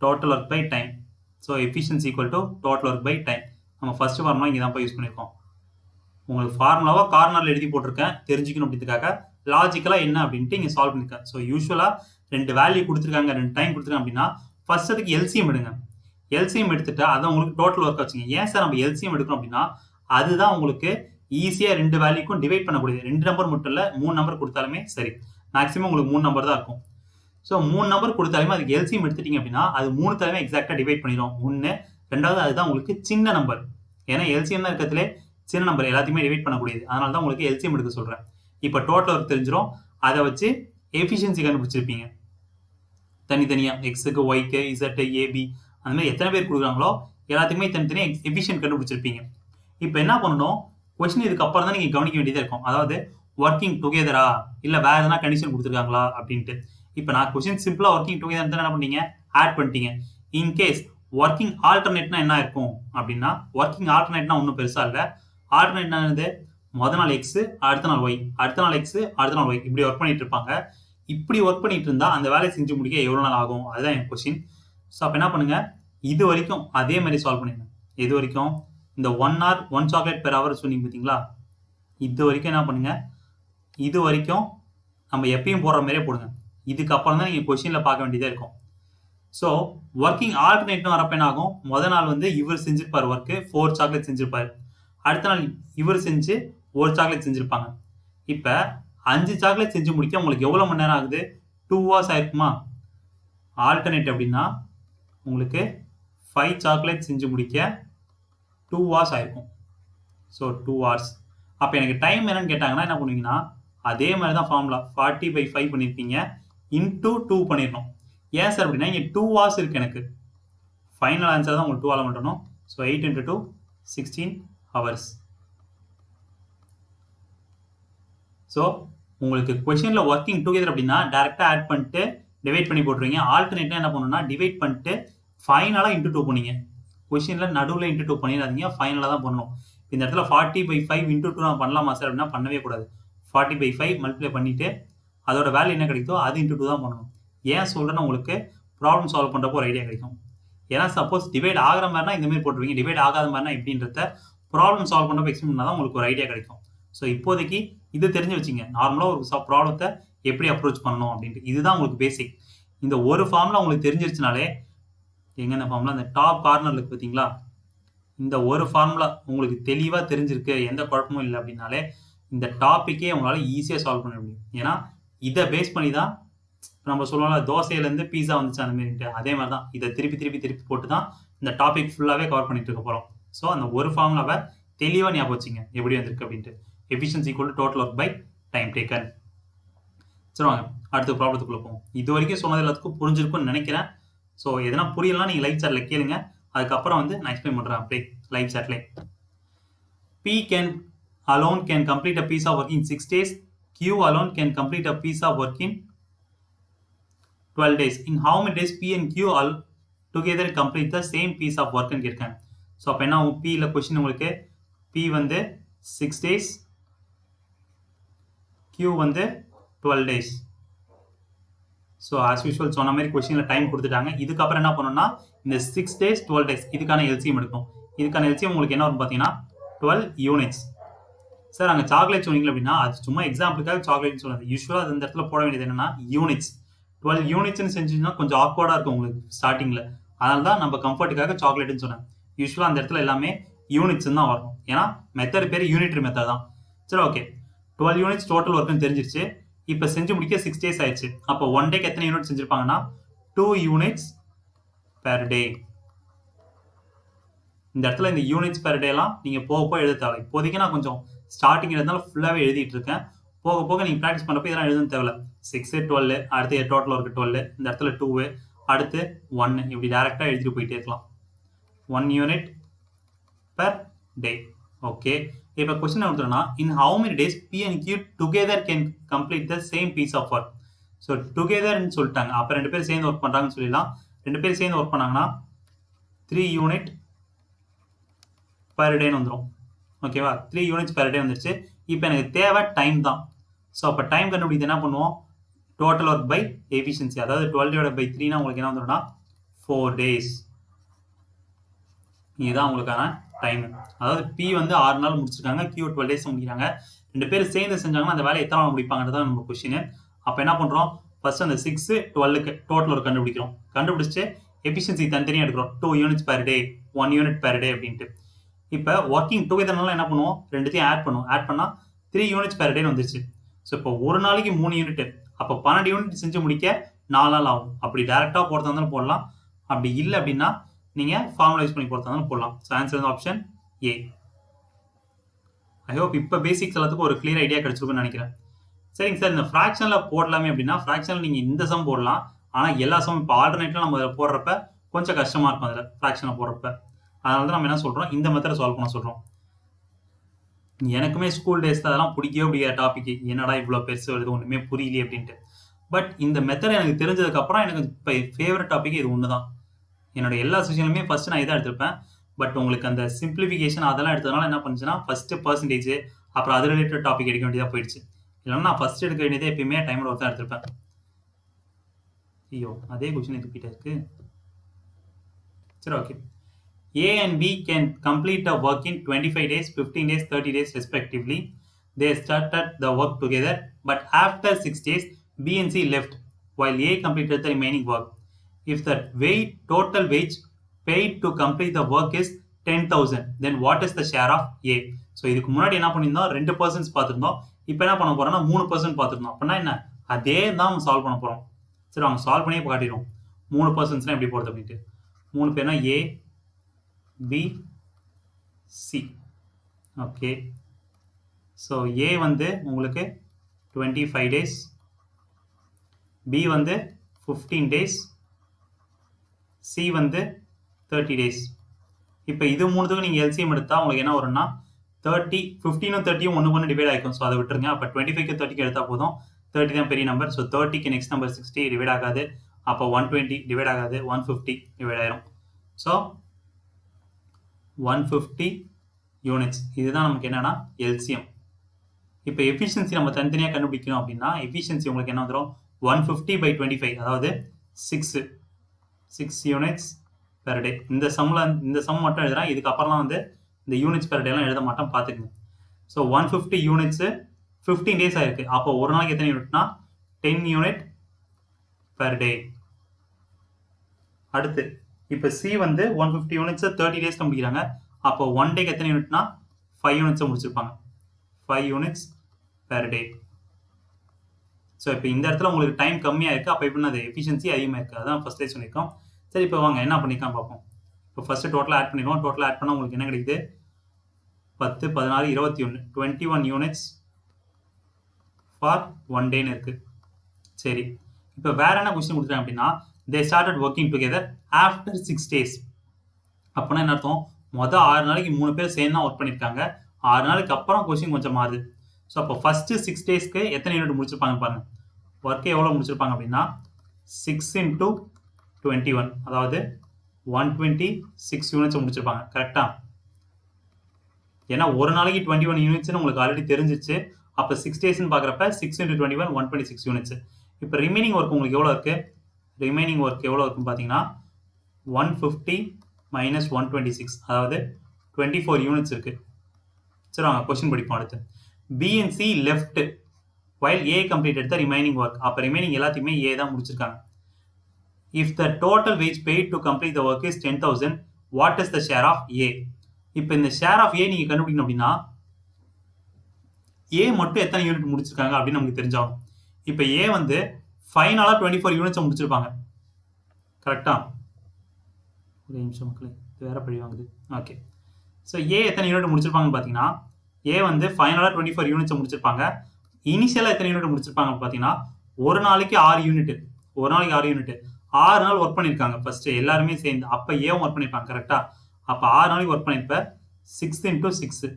total work by time. So efficiency equal to total work by time. நம்ம ஃபர்ஸ்ட் ஃபார்முலா இங்கே தான் யூஸ் பண்ணியிருக்கோம். உங்களுக்கு ஃபார்முலாவாக கார்னரில் எழுதி போட்டிருக்கேன், தெரிஞ்சுக்கணும் அப்படின்றதுக்காக. லாஜிக்கலாக என்ன அப்படின்ட்டு இங்கே சால்வ் பண்ணியிருக்கேன். ஸோ யூஸ்வலாக 2 வேல்யூ கொடுத்துருக்காங்க, 2 டைம் கொடுத்துருக்காங்க அப்படின்னா ஃபர்ஸ்ட் அதுக்கு எல்சிஎம் எடுங்க. எல்சிஎம் எடுத்துட்டு அதை உங்களுக்கு டோட்டல் ஒர்க் வச்சுங்க. ஏன் சார் நம்ம எல்சிஎம் எடுக்கணும் அப்படின்னா அதுதான் உங்களுக்கு ஈஸியாக 2 வேல்யூக்கும் டிவைட் பண்ணக்கூடியது. 2 நம்பர் மட்டும் இல்லை, 3 நம்பர் கொடுத்தாலுமே சரி. மேக்ஸிமம் உங்களுக்கு 3 நம்பர் தான் இருக்கும். ஸோ 3 நம்பர் கொடுத்தாலுமே அதுக்கு எல்சிஎம் எடுத்துட்டீங்க அப்படின்னா அது 3 தலைமை எக்ஸாக்டாக டிவைட் பண்ணிடும். 1, 2வது அதுதான் உங்களுக்கு சின்ன நம்பர். ஏன்னா எல்சிஎம் தான் இருக்கிறதுலே சின்ன நம்பர், எல்லாத்தையுமே டிவைட் பண்ணக்கூடியது. அதனால தான் உங்களுக்கு எல்சிஎம் எடுக்க சொல்கிறேன். இப்போ டோட்டல் ஒர்க் தெரிஞ்சிடும். அதை வச்சு எஃபிஷியன்சி கண்டுபிடிச்சிருப்பீங்க தனித்தனியாக. எக்ஸுக்கு, ஒய்க்கு, இசட்டு, ஏபி அந்த மாதிரி எத்தனை பேர் கொடுக்குறாங்களோ எல்லாத்துக்குமே தனித்தனியாக எஃபிஷியன்ட் கண்டுபிடிச்சிருப்பீங்க. இப்போ என்ன பண்ணணும், கொஸ்டின் இதுக்கப்புறம் தான் நீங்கள் கவனிக்க வேண்டியதாக இருக்கும். அதாவது ஒர்க்கிங் டுகெதரா இல்லை வேறு எதனா கண்டிஷன் கொடுத்துருக்காங்களா அப்படின்ட்டு. இப்போ நான் கொஸ்டின் சிம்பிளாக ஒர்க்கிங் டுகெதர் தான் என்ன பண்ணீங்க, ஆட் பண்ணிட்டீங்க. இன்கேஸ் ஒர்க்கிங் ஆல்டர்னேட்னா என்ன இருக்கும் அப்படின்னா, ஒர்க்கிங் ஆல்டர்னேட்னா ஒன்றும் பெருசாக இல்லை. ஆல்டர்னேட்னா என்னது, முதல் நாள் எக்ஸு, அடுத்த நாள் ஒய், அடுத்த நாள் எக்ஸு, அடுத்த நாள் ஒய், இப்படி ஒர்க் பண்ணிட்டு இருப்பாங்க. இப்படி ஒர்க் பண்ணிட்டு இருந்தா அந்த வேலையை செஞ்சு முடிக்க எவ்வளோ நாள் ஆகும், அதுதான் என் கொஸ்டின். ஸோ அப்போ என்ன பண்ணுங்க, இது வரைக்கும் அதே மாதிரி சால்வ் பண்ணுங்க. இது வரைக்கும் இந்த 1 hour 1 சாக்லேட் per hour சொன்னீங்க பார்த்தீங்களா, இது வரைக்கும் என்ன பண்ணுங்க, இது வரைக்கும் நம்ம எப்பயும் போடுற மாதிரியே போடுங்க. இதுக்கப்புறம் தான் நீங்கள் கொஸ்டினில் பார்க்க வேண்டியதாக இருக்கும். ஸோ ஒர்க்கிங் ஆல்டர்னேட்னு வரப்போ என்ன ஆகும், முதல் நாள் வந்து இவர் செஞ்சிருப்பார் ஒர்க்கு, 4 சாக்லேட் செஞ்சிருப்பார். அடுத்த நாள் இவர் செஞ்சு 1 சாக்லேட் செஞ்சுருப்பாங்க. இப்போ 5 சாக்லேட் செஞ்சு முடிக்க உங்களுக்கு எவ்வளோ மணி நேரம் ஆகுது, 2 hours ஆயிருக்குமா. ஆல்டர்னேட் அப்படின்னா உங்களுக்கு 5 சாக்லேட் செஞ்சு முடிக்க 2 hours ஆயிருக்கும். So 2 hours. அப்போ எனக்கு டைம் என்னன்னு கேட்டாங்கன்னா என்ன பண்ணுவீங்கன்னா, அதே மாதிரி தான் ஃபார்முலா 40/5 பண்ணியிருப்பீங்க, இன்டூ 2 பண்ணிடணும். ஏன் சார் அப்படின்னா இங்கே 2 hours இருக்குது எனக்கு. ஃபைனல் ஆன்சர் தான் உங்களுக்கு 2 hour பண்ணணும். So 8 × 2 16 hours. ஸோ உங்களுக்கு கொஸ்டினில் ஒர்க்கிங் டுகெதர் அப்படின்னா டேரெக்டாக ஆட் பண்ணிட்டு டிவைட் பண்ணி போட்டுருவீங்க. ஆல்டர்னேட்டாக என்ன பண்ணணும்னா டிவைட் பண்ணிட்டு ஃபைனலாக இன்டூ 2 பண்ணிங்க. கொஸ்டினில் நடுவில் இன்டூ 2 பண்ணிடாதீங்க, ஃபைனலாக தான் பண்ணணும். இந்த இடத்துல 40/5 இன்டூ 2 நான் பண்ணலாமா சார் அப்படின்னா பண்ணவே கூடாது. 40/5 மல்டிப்ளை பண்ணிவிட்டு அதோட வேல்யூ என்ன கிடைக்குதோ அது இன்டூ 2 தான் பண்ணணும். ஏன் சொல்கிறேன்னா உங்களுக்கு ப்ராப்ளம் சால்வ் பண்ணுறப்போ ஒரு ஐடியா கிடைக்கும். ஏன்னா சப்போஸ் டிவைட் ஆகிற மாதிரினா இந்த மாதிரி போட்டுருவீங்க, டிவைட் ஆகாத மாதிரினா எப்படின்றத ப்ராப்ளம் சால்வ் பண்ணுறப்போ எக்ஸ்பிளைன் பண்ணால் தான் உங்களுக்கு ஒரு ஐடியா கிடைக்கும். ஸோ இப்போதைக்கு இது தெரிஞ்சு வச்சுங்க, நார்மலாக ஒரு ப்ராப்ளத்தை எப்படி அப்ரோச் பண்ணணும் அப்படின்ட்டு. இதுதான் உங்களுக்கு பேசிக். இந்த ஒரு ஃபார்முலா உங்களுக்கு தெரிஞ்சிருச்சுனாலே, எங்கே இந்த ஃபார்முலா இந்த டாப் கார்னரில் இருக்குது பார்த்தீங்களா, இந்த ஒரு ஃபார்முலா உங்களுக்கு தெளிவாக தெரிஞ்சிருக்கு, எந்த குழப்பமும் இல்லை அப்படின்னாலே இந்த டாப்பிக்கே உங்களால் ஈஸியாக சால்வ் பண்ண முடியும். ஏன்னா இதை பேஸ் பண்ணி தான் நம்ம சொல்லுவோம்ல, தோசையிலேருந்து பீஸா வந்துச்சு அந்த மாதிரிட்டு, அதே மாதிரி தான் இதை திருப்பி திருப்பி திருப்பி போட்டு தான் இந்த டாபிக் ஃபுல்லாகவே கவர் பண்ணிட்டு இருக்க போகிறோம். ஸோ அந்த ஒரு ஃபார்முலாவை தெளிவாக ஞாபகம் வச்சுங்க எப்படி வந்திருக்கு அப்படின்ட்டு. Efficiency equal total work by time taken. சரி வாங்க அடுத்த ப்ராப்ளத்துக்குள்ளே போவோம். இது வரைக்கும் சொன்னது எல்லாத்துக்கும் புரிஞ்சிருக்கும்னு நினைக்கிறேன். ஸோ எதனா புரியலாம் நீங்கள் லைவ் சாட்டில் கேளுங்க, அதுக்கப்புறம் வந்து நான் எக்ஸ்பிளைன் பண்ணுறேன் அப்படியே live சாட்லேயே. P alone can complete a piece of work in 6 days. Q alone can complete a piece of work in 12 days. In how many days P and Q all together complete the same piece of work ன்னு கேட்கேன். So அப்போ என்ன P இல்லை question உங்களுக்கு, P வந்து 6 days, Q வந்து 12 days. So as usual சொன்ன மாதிரி கொஸ்டினில் டைம் கொடுத்துட்டாங்க. இதுக்கப்புறம் என்ன பண்ணணும்னா இந்த 6 days 12 days இதுக்கான எல்சிஎம் எடுக்கணும். இதுக்கான எல்சிஎம் உங்களுக்கு என்ன வரும் பார்த்தீங்கன்னா 12 units. சார் அங்கே சாக்லேட் சொன்னீங்க அப்படின்னா அது சும்மா எக்ஸாம்பிளுக்காக சாக்லேட்னு சொன்னது. யூஸ்வலாக அது இந்த இடத்துல போட வேண்டியது என்னன்னா யூனிட்ஸ். 12 unitsன்னு செஞ்சீங்கன்னா கொஞ்சம் ஆக்வர்டாக இருக்கும் உங்களுக்கு ஸ்டார்டிங்கில். அதனால தான் நம்ம கம்ஃபர்ட்டுக்காக சாக்லேட்னு சொன்னேன். யூஸ்வலாக அந்த இடத்துல எல்லாமே யூனிட்ஸ்ன்னு தான் வரும், ஏன்னா மெத்தட் பேர் யூனிட்ரி மெத்தட் தான். சரி ஓகே, 12 units டோட்டல் ஒர்க்குன்னு தெரிஞ்சிருச்சு. இப்போ செஞ்சு முடிக்க 6 days ஆயிடுச்சு. அப்போ 1 டேக்கு எத்தனை யூனிட் செஞ்சிருப்பாங்கன்னா 2 units per day. இந்த இடத்துல இந்த யூனிட்ஸ் பெர் டேலாம் நீங்கள் போக போக எழுத தேவை. இப்போதைக்கு நான் கொஞ்சம் ஸ்டார்டிங் இருந்தாலும் ஃபுல்லாகவே எழுதிட்டு இருக்கேன். போக போக நீங்கள் ப்ராக்டிஸ் பண்ணுறப்ப இதெல்லாம் எழுதுன்னு தேவை. 6, 12, அடுத்து டோட்டல் ஒர்க்கு 12, இந்த இடத்துல 2, அடுத்து 1, இப்படி டேரெக்டாக எழுதிட்டு போயிட்டே இருக்கலாம். 1 unit per day. ஓகே. இப்ப கொஸ்டின் கொடுத்தோம்னா, in how many days P and Q together can complete the same piece of work. So டுகெதர்ன்னு சொல்லிட்டாங்க. அப்ப 2 பேரும் சேர்ந்து ஒர்க் பண்றாங்கன்னு சொல்லிடலாம். 2 பேரும் சேர்ந்து ஒர்க் பண்ணாங்கன்னா 3 யூனிட் பர் டேன்னு வந்துடும். ஓகேவா? 3 யூனிட்ஸ் பர் டே வந்துருச்சு. இப்போ எனக்கு தேவை டைம் தான். ஸோ அப்போ டைம் கண்டுபிடித்து என்ன பண்ணுவோம்? Total work by efficiency. அதாவது 12/3 உங்களுக்கு என்ன வந்துடும்னா 4 டேஸ். இதுதான் உங்களுக்கான டைம். அதாவது P வந்து 6 நாள் முடிச்சிருக்காங்க, Q 12 டேஸ் முடிக்கிறாங்க. 2 பேரும் சேர்ந்து செஞ்சாங்கன்னா அந்த வேலையை எத்தனை நாள் முடிப்பாங்கன்றது தான் நம்ம கொஸ்டின். அப்போ என்ன பண்ணுறோம்? ஃபர்ஸ்ட் அந்த 6 12க்கு டோட்டல் ஒர்க் கண்டுபிடிக்கிறோம். கண்டுபிடிச்சு எஃபிஷியன்சி தனித்தனியாக எடுக்கிறோம். 2 units per day, 1 unit per day அப்படின்ட்டு. இப்போ ஒர்க்கிங் டுகெதர்னால என்ன பண்ணுவோம்? ரெண்டுத்தையும் ஆட் பண்ணுவோம். ஆட் பண்ணால் 3 யூனிட்ஸ் பர் டேன்னு வந்துருச்சு. ஸோ இப்போ ஒரு நாளைக்கு 3 யூனிட், அப்போ 12 யூனிட் செஞ்சு முடிக்க 4 நாள் ஆகும். அப்படி டேரெக்டாக போகிறதா இருந்தாலும் போடலாம். அப்படி இல்லை அப்படின்னா நீங்கள் ஃபார்முலைஸ் பண்ணி போகிறதா இருந்தாலும் போடலாம். ஸோ ஆன்சர் வந்து ஆப்ஷன் ஏ. ஐ ஹோப் இப்போ பேசிக்ஸ் எல்லாத்துக்கும் ஒரு கிளியர் ஐடியா கிடைச்சிருக்குன்னு நினைக்கிறேன். சரிங்க சார், இந்த ஃப்ராக்ஷனில் போடலாமே அப்படின்னா ஃப்ராக்ஷனில் நீங்கள் இந்த சம் போடலாம். ஆனால் எல்லா சம் இப்போ ஆல்டர்னேட்டில் நம்ம போடுறப்ப கொஞ்சம் கஷ்டமாக இருக்கும். அதில் ஃப்ராக்ஷனை போடுறப்ப அதனால தான் நம்ம என்ன சொல்கிறோம், இந்த மெத்தடை சால்வ் பண்ண சொல்கிறோம். எனக்குமே ஸ்கூல் டேஸில் அதெல்லாம் பிடிக்கவே பிடிக்காத டாபிக். என்னடா இவ்வளோ பெருசு வருது, ஒன்றுமே புரியலையே அப்படின்ட்டு. பட் இந்த மெத்தட் எனக்கு தெரிஞ்சதுக்கப்புறம் எனக்கு இப்போ ஃபேவரட் டாபிக் இது ஒன்று தான். என்னோட எல்லா செஷன்லுமே ஃபர்ஸ்ட் நான் இதான் எடுத்திருப்பேன். பட் உங்களுக்கு அந்த சிம்பிளிஃபிகேஷன் அதெல்லாம் எடுத்ததுனால என்ன பண்ணுச்சுன்னா ஃபர்ஸ்ட் பர்சன்டேஜ், அப்புறம் அது ரிலேட்டட் டாபிக் எடுக்க வேண்டியதாக போயிடுச்சு. இல்லைன்னா நான் ஃபர்ஸ்ட் எடுக்க வேண்டியதே எப்பயுமே டைமோட ஒர்க் தான் எடுத்திருப்பேன். ஐயோ, அதே கொஸ்டின் ரிப்பீட் ஆயிருக்கு. சரி, okay. A and B can complete the work in 25 days, 15 days, 30 days respectively. They started the work together, but after 6 days, B and C left while A completed the remaining work. If the total wage paid to complete the work is 10,000, then what is the share of A? So இதுக்கு முன்னாடி என்ன பண்ணியிருந்தோம்? 2% பார்த்துருந்தோம். இப்போ என்ன பண்ண போறோம்னா 3% பார்த்துருந்தோம். அப்படின்னா என்ன? அதே தான் சால்வ் பண்ண போறோம். சரி, அவங்க சால்வ் பண்ணியே காட்டிடுவோம். 3% எப்படி போகிறது அப்படின்ட்டு. 3 பேர்னா A, B, C. Okay. So A வந்து உங்களுக்கு 25 days, B வந்து 15 days, C வந்து 30 days. இப்போ இது மூணுத்துக்கும் நீங்கள் எல்சிஎம் எடுத்தால் உங்களுக்கு என்ன வரும்னா 30, 15ம் 30யும் ஒன்று டிவைட் ஆகிக்கும். ஸோ அதை விட்டுருங்க. அப்போ 25க்கு 30க்கு எடுத்தால் போதும். 30 தான் பெரிய நம்பர். ஸோ 30க்கு நெக்ஸ்ட் நம்பர் 60 டிவைட் ஆகாது. அப்போ 120 டிவைட் ஆகாது. 150 டிவைட் ஆயிரும். ஸோ 150 யூனிட்ஸ். இதுதான் நமக்கு என்னன்னா எல்சிஎம். இப்போ எஃபிஷியன்சி நம்ம தனித்தனியாக கண்டுபிடிக்கணும் அப்படின்னா எஃபிஷியன்சி உங்களுக்கு என்ன வந்துடும்? 150/25, அதாவது 6 யூனிட்ஸ் பெர் டே. இந்த சம் மட்டும் எழுதுறேன். இதுக்கப்புறம்லாம் வந்து இந்த யூனிட்ஸ் பெர் டேலாம் எழுத மாட்டோம், பார்த்துக்குங்க. ஸோ 150 யூனிட்ஸு 15 டேஸ் ஆயிருக்கு. அப்போ ஒரு நாளைக்கு எத்தனை யூனிட்னா 10 யூனிட் பெர் டே. அடுத்து இப்போ சி வந்து 150 யூனிட்ஸை 30 டேஸில் முடிக்கிறாங்க. அப்போ 1 டேக்கு எத்தனை யூனிட்னா 5 யூனிட்ஸை முடிச்சிருப்பாங்க. 5 யூனிட்ஸ் பெர் டே. ஸோ இப்போ இந்த இடத்துல உங்களுக்கு டைம் கம்மியாக இருக்குது. அப்போ எப்படின்னா அது எஃபிஷியன்சி அதிகமாக இருக்குது. அதான் ஃபர்ஸ்ட் டே சொல்லியிருக்கோம். சரி, இப்போ வாங்க என்ன பண்ணிக்கலாம் பார்ப்போம். இப்போ ஃபர்ஸ்ட்டு டோட்டலாக ஆட் பண்ணிடுவோம். டோட்டலாக ஆட் பண்ணால் உங்களுக்கு என்ன கிடைக்குது? 10, 16, 21, 21 யூனிட்ஸ் ஃபார் 1 டேன்னு இருக்குது. சரி, இப்போ வேற என்ன கொஸ்டின் கொடுத்துருக்காங்க அப்படின்னா they started working together after 6 days. அப்படின்னா என்ன அர்த்தம்? மொதல் 6 நாளைக்கு 3 பேர் சேர்ந்து தான் ஒர்க் பண்ணியிருக்காங்க. 6 நாளைக்கு அப்புறம் கொஸ்டின் கொஞ்சம் மாறுது. ஸோ அப்போ ஃபர்ஸ்ட் 6 டேஸ்க்கு எத்தனை யூனிட் முடிச்சிருப்பாங்க பாருங்க. ஒர்க்கை எவ்வளோ முடிச்சிருப்பாங்க அப்படின்னா 6 × 21, அதாவது 126 யூனிட்ஸ் முடிச்சிருப்பாங்க. கரெக்டா? ஏன்னா ஒரு நாளைக்கு 21 யூனிட்ஸ்னு உங்களுக்கு ஆல்ரெடி தெரிஞ்சிச்சு. அப்போ 6 டேஸ்ன்னு பார்க்குறப்ப 6 × 21 126 யூனிட்ஸ். இப்போ ரிமைனிங் ஒர்க் உங்களுக்கு எவ்வளோ இருக்குது? ரிமைனிங் ஒர்க் எவ்வளோ இருக்குன்னு பார்த்தீங்கன்னா 150 - 126, அதாவது 24 யூனிட்ஸ் இருக்குது. சரி, வாங்க கொஸ்டின் படிப்போம். அடுத்து B and C left while A completed the remaining work. அப்போ ரிமைனிங் எல்லாத்தையுமே A தான் முடிச்சிருக்காங்க. If the total wage paid to complete the work is 10,000, what is the share of A? இப்போ இந்த ஷேர் ஆஃப் A நீங்கள் கண்டுபிடிக்கணும் அப்படின்னா A மட்டும் எத்தனை யூனிட் முடிச்சிருக்காங்க அப்படின்னு நமக்கு தெரிஞ்சாகும். இப்போ A வந்து ஃபைனலாக 24 யூனிட்ஸை முடிச்சிருப்பாங்க. கரெக்டா? ஒரு நிமிஷம் மக்களே, வேற பழி வாங்குது. ஓகே. ஸோ ஏ எத்தனை யூனிட் முடிச்சிருப்பாங்கன்னு பார்த்தீங்கன்னா ஏ வந்து ஃபைனலாக 24 யூனிட்ஸை முடிச்சிருப்பாங்க. இனிஷியலாக எத்தனை யூனிட் முடிச்சிருப்பாங்க பார்த்தீங்கன்னா ஒரு நாளைக்கு 6 யூனிட். 6 நாள் ஒர்க் பண்ணியிருக்காங்க ஃபர்ஸ்ட் எல்லாருமே சேர்ந்து. அப்போ ஏவும் ஒர்க் பண்ணியிருப்பாங்க. கரெக்டா? அப்போ 6 நாளைக்கு ஒர்க் பண்ணியிருப்ப 6 × 6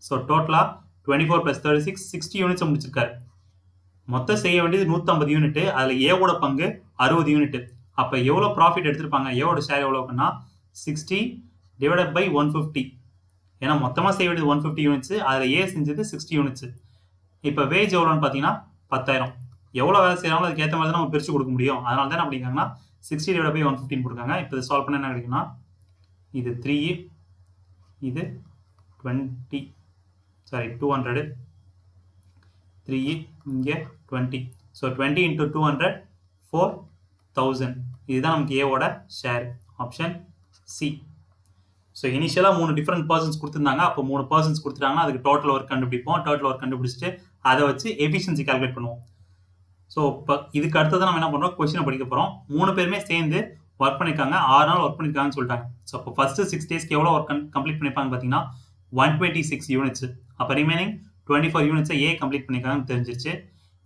ஸோ டோட்டலாக 24 + 36 60 யூனிட்ஸை முடிச்சிருக்காரு. மொத்தம் செய்ய வேண்டியது 150 யூனிட். அதில் ஏவோட பங்கு 60 யூனிட். அப்போ எவ்வளோ ப்ராஃபிட் எடுத்திருப்பாங்க, ஏவோட ஷேர் எவ்வளோக்குன்னா 60 / 150. ஏன்னா மொத்தமாக செய்ய வேண்டியது 150 யூனிட்ஸ், அதில் ஏ செஞ்சது 60 யூனிட்ஸ். இப்போ வேஜ் எவ்வளோன்னு பார்த்தீங்கன்னா 10,000. எவ்வளோ வேலை செய்யறாங்களோ அதுக்கு ஏற்ற மாதிரி தான் நம்ம பிரித்து கொடுக்க முடியும். அதனால தான் அப்படிங்காங்கன்னா 60 / 150 கொடுக்காங்க. இப்போ இதை சால்வ் பண்ண என்ன கிடைக்குன்னா, இது 3, இது 20, சாரி 200, 3 இங்கே 20. ஸோ 20 × 200 4000. இதுதான் நமக்கு ஏவோட ஷேர். Option C. ஸோ இனிஷியலாக 3 டிஃப்ரெண்ட் பர்சன்ஸ் கொடுத்துருந்தாங்க. அப்போ 3 பர்சன்ஸ் கொடுத்துட்டாங்கன்னா அதுக்கு டோட்டல் ஒர்க் கண்டுபிடிப்போம். டோட்டல் ஒர்க் கண்டுபிடிச்சிட்டு அதை வச்சு எஃபிஷியன்சி கால்குலேட் பண்ணுவோம். ஸோ இப்போ இதுக்கு அடுத்தது நம்ம என்ன பண்ணுறோம், கொஸ்டினை படிக்க போகிறோம். 3 பேருமே சேர்ந்து ஒர்க் பண்ணியிருக்காங்க. 6 நாள் ஒர்க் பண்ணியிருக்காங்கன்னு சொல்லிட்டாங்க. ஸோ அப்போ ஃபஸ்ட்டு 6 டேஸ்க்கு எவ்வளோ ஒர்க் கம்ப்ளீட் பண்ணியிருப்பாங்க பார்த்தீங்கன்னா 126 யூனிட்ஸ். அப்போ ரிமைனிங் 24 யூனிட்ஸை ஏ கம்ப்ளீட் பண்ணியிருக்காங்கன்னு தெரிஞ்சிருச்சு.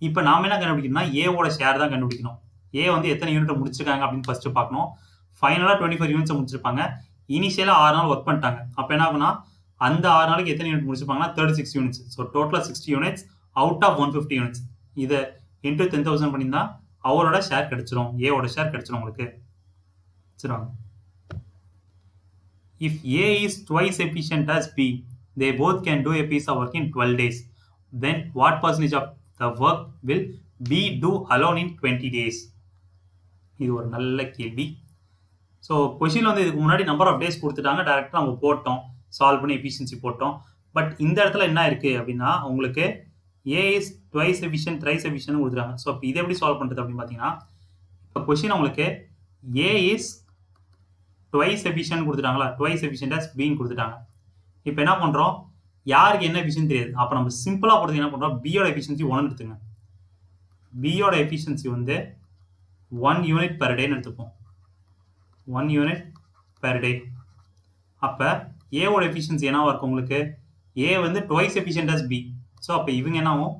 இப்போ நாம என்ன கண்டுபிடிக்கணும்னா ஏவோட ஷேர் தான் கண்டுபிடிக்கணும். ஏ வந்து எத்தனை யூனிட்டை முடிச்சிருக்காங்க அப்படின்னு ஃபஸ்ட்டு பார்க்கணும். ஃபைனலாக 24 யூனிட்ஸை முடிச்சிருப்பாங்க. இனிஷியலாக 6 நாள் ஒர்க் பண்ணிட்டாங்க. அப்போ என்ன ஆகுனா அந்த 6 நாளைக்கு எத்தனை யூனிட் முடிச்சிருப்பாங்கன்னா 36 யூனிட்ஸ். ஸோ டோட்டலாக 60 யூனிட்ஸ் அவுட் ஆஃப் 150 யூனிட்ஸ். இதை இன்ட்டு 10,000 பண்ணியிருந்தா அவரோட ஷேர் கிடைச்சிரும், ஏவோட ஷேர் கிடைச்சிரும் உங்களுக்கு. சரி வாங்க. If A is twice efficient as B, they both can do a piece of work in 12 days. Then what percentage of the work will B do alone in 20 days? இது ஒரு நல்ல கேள்வி. ஸோ கொஷின் வந்து இதுக்கு முன்னாடி number of days கொடுத்துட்டாங்க. டேரெக்டாக நம்ம போட்டோம், சால்வ் பண்ணி எஃபிஷியன்சி போட்டோம். பட் இந்த இடத்துல என்ன இருக்குது அப்படின்னா உங்களுக்கு A is twice efficient thrice efficient கொடுத்துருக்காங்க. ஸோ இப்போ இதை எப்படி சால்வ் பண்ணுறது அப்படின்னு பார்த்தீங்கன்னா, இப்போ கொஷின் உங்களுக்கு ஏ இஸ் ட்வைஸ் எஃபிஷியன்ட் கொடுத்துட்டாங்களா, ட்வைஸ் எஃபிஷியன்ட் as பின்னு கொடுத்துட்டாங்க. இப்போ என்ன பண்ணுறோம், யாருக்கு என்ன எஃபிஷியன்ட் தெரியாது. அப்போ நம்ம சிம்பிளாக போடுறது என்ன பண்ணுறோம், பியோட எஃபிஷியன்சி 1 எடுத்துங்க. பியோட எஃபிஷியன்சி வந்து 1 யூனிட் பெர் டேன்னு எடுத்துப்போம். 1 யூனிட் பெர் டே. அப்போ ஏவோட எஃபிஷியன்சி என்னவா இருக்கும் உங்களுக்கு, ஏ வந்து twice efficient as B. So அப்போ இவங்க என்ன ஆகும்,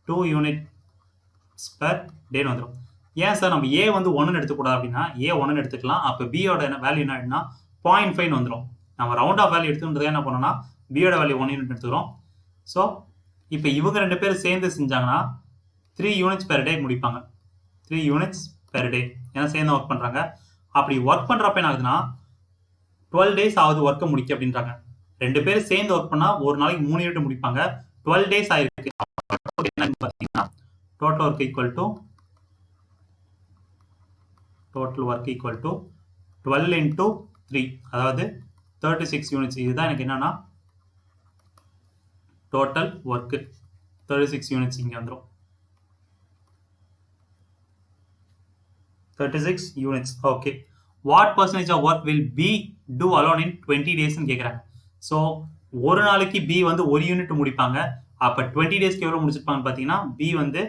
2 யூனிட்ஸ் பெர் டேன்னு வந்துடும். ஏன் சார் நம்ம ஏ வந்து 1 எடுத்துக்கூடாது அப்படின்னா, ஏ 1 எடுத்துக்கலாம். அப்போ பியோட வேல்யூ என்ன ஆகிடுனா 0.5 வந்துடும். நம்ம ரவுண்ட் ஆஃப் வேல்யூ எடுத்துன்றதே என்ன பண்ணோம்னா பியோட வேல்யூ 1 யூனிட் எடுத்துக்கிறோம். ஸோ இப்போ இவங்க 2 பேரும் சேர்ந்து செஞ்சாங்கன்னா 3 யூனிட்ஸ் பெர் டே முடிப்பாங்க. 3 யூனிட்ஸ் பெர் டே, ஏன்னா சேர்ந்து ஒர்க் பண்ணுறாங்க. அப்படி ஒர்க் பண்ணுறப்ப என்ன ஆகுதுன்னா 12 டேஸ் ஆகுது ஒர்க்கை முடிக்க அப்படின்றாங்க. 2 பேரும் சேர்ந்து ஒர்க் பண்ணால் ஒரு நாளைக்கு 3 யூனிட் முடிப்பாங்க. 12 டேஸ் ஆயிருக்கு. என்னன்னு பார்த்தீங்கன்னா டோட்டல் ஒர்க் ஈக்குவல் டு 12 × 3, அதாவது 36 யூனிட்ஸ். இதுதான் எனக்கு என்னன்னா டோட்டல் ஒர்க்கு. 36 யூனிட்ஸ் இங்கே வந்துடும். 36 units. Okay. What percentage of work will B do alone in 20 டேஸ்ன்னு கேட்குறாங்க. ஸோ ஒரு நாளைக்கு பி வந்து 1 யூனிட் முடிப்பாங்க. அப்போ 20 டேஸ்க்கு எவ்வளோ முடிச்சிருப்பாங்கன்னு பார்த்தீங்கன்னா பி வந்து,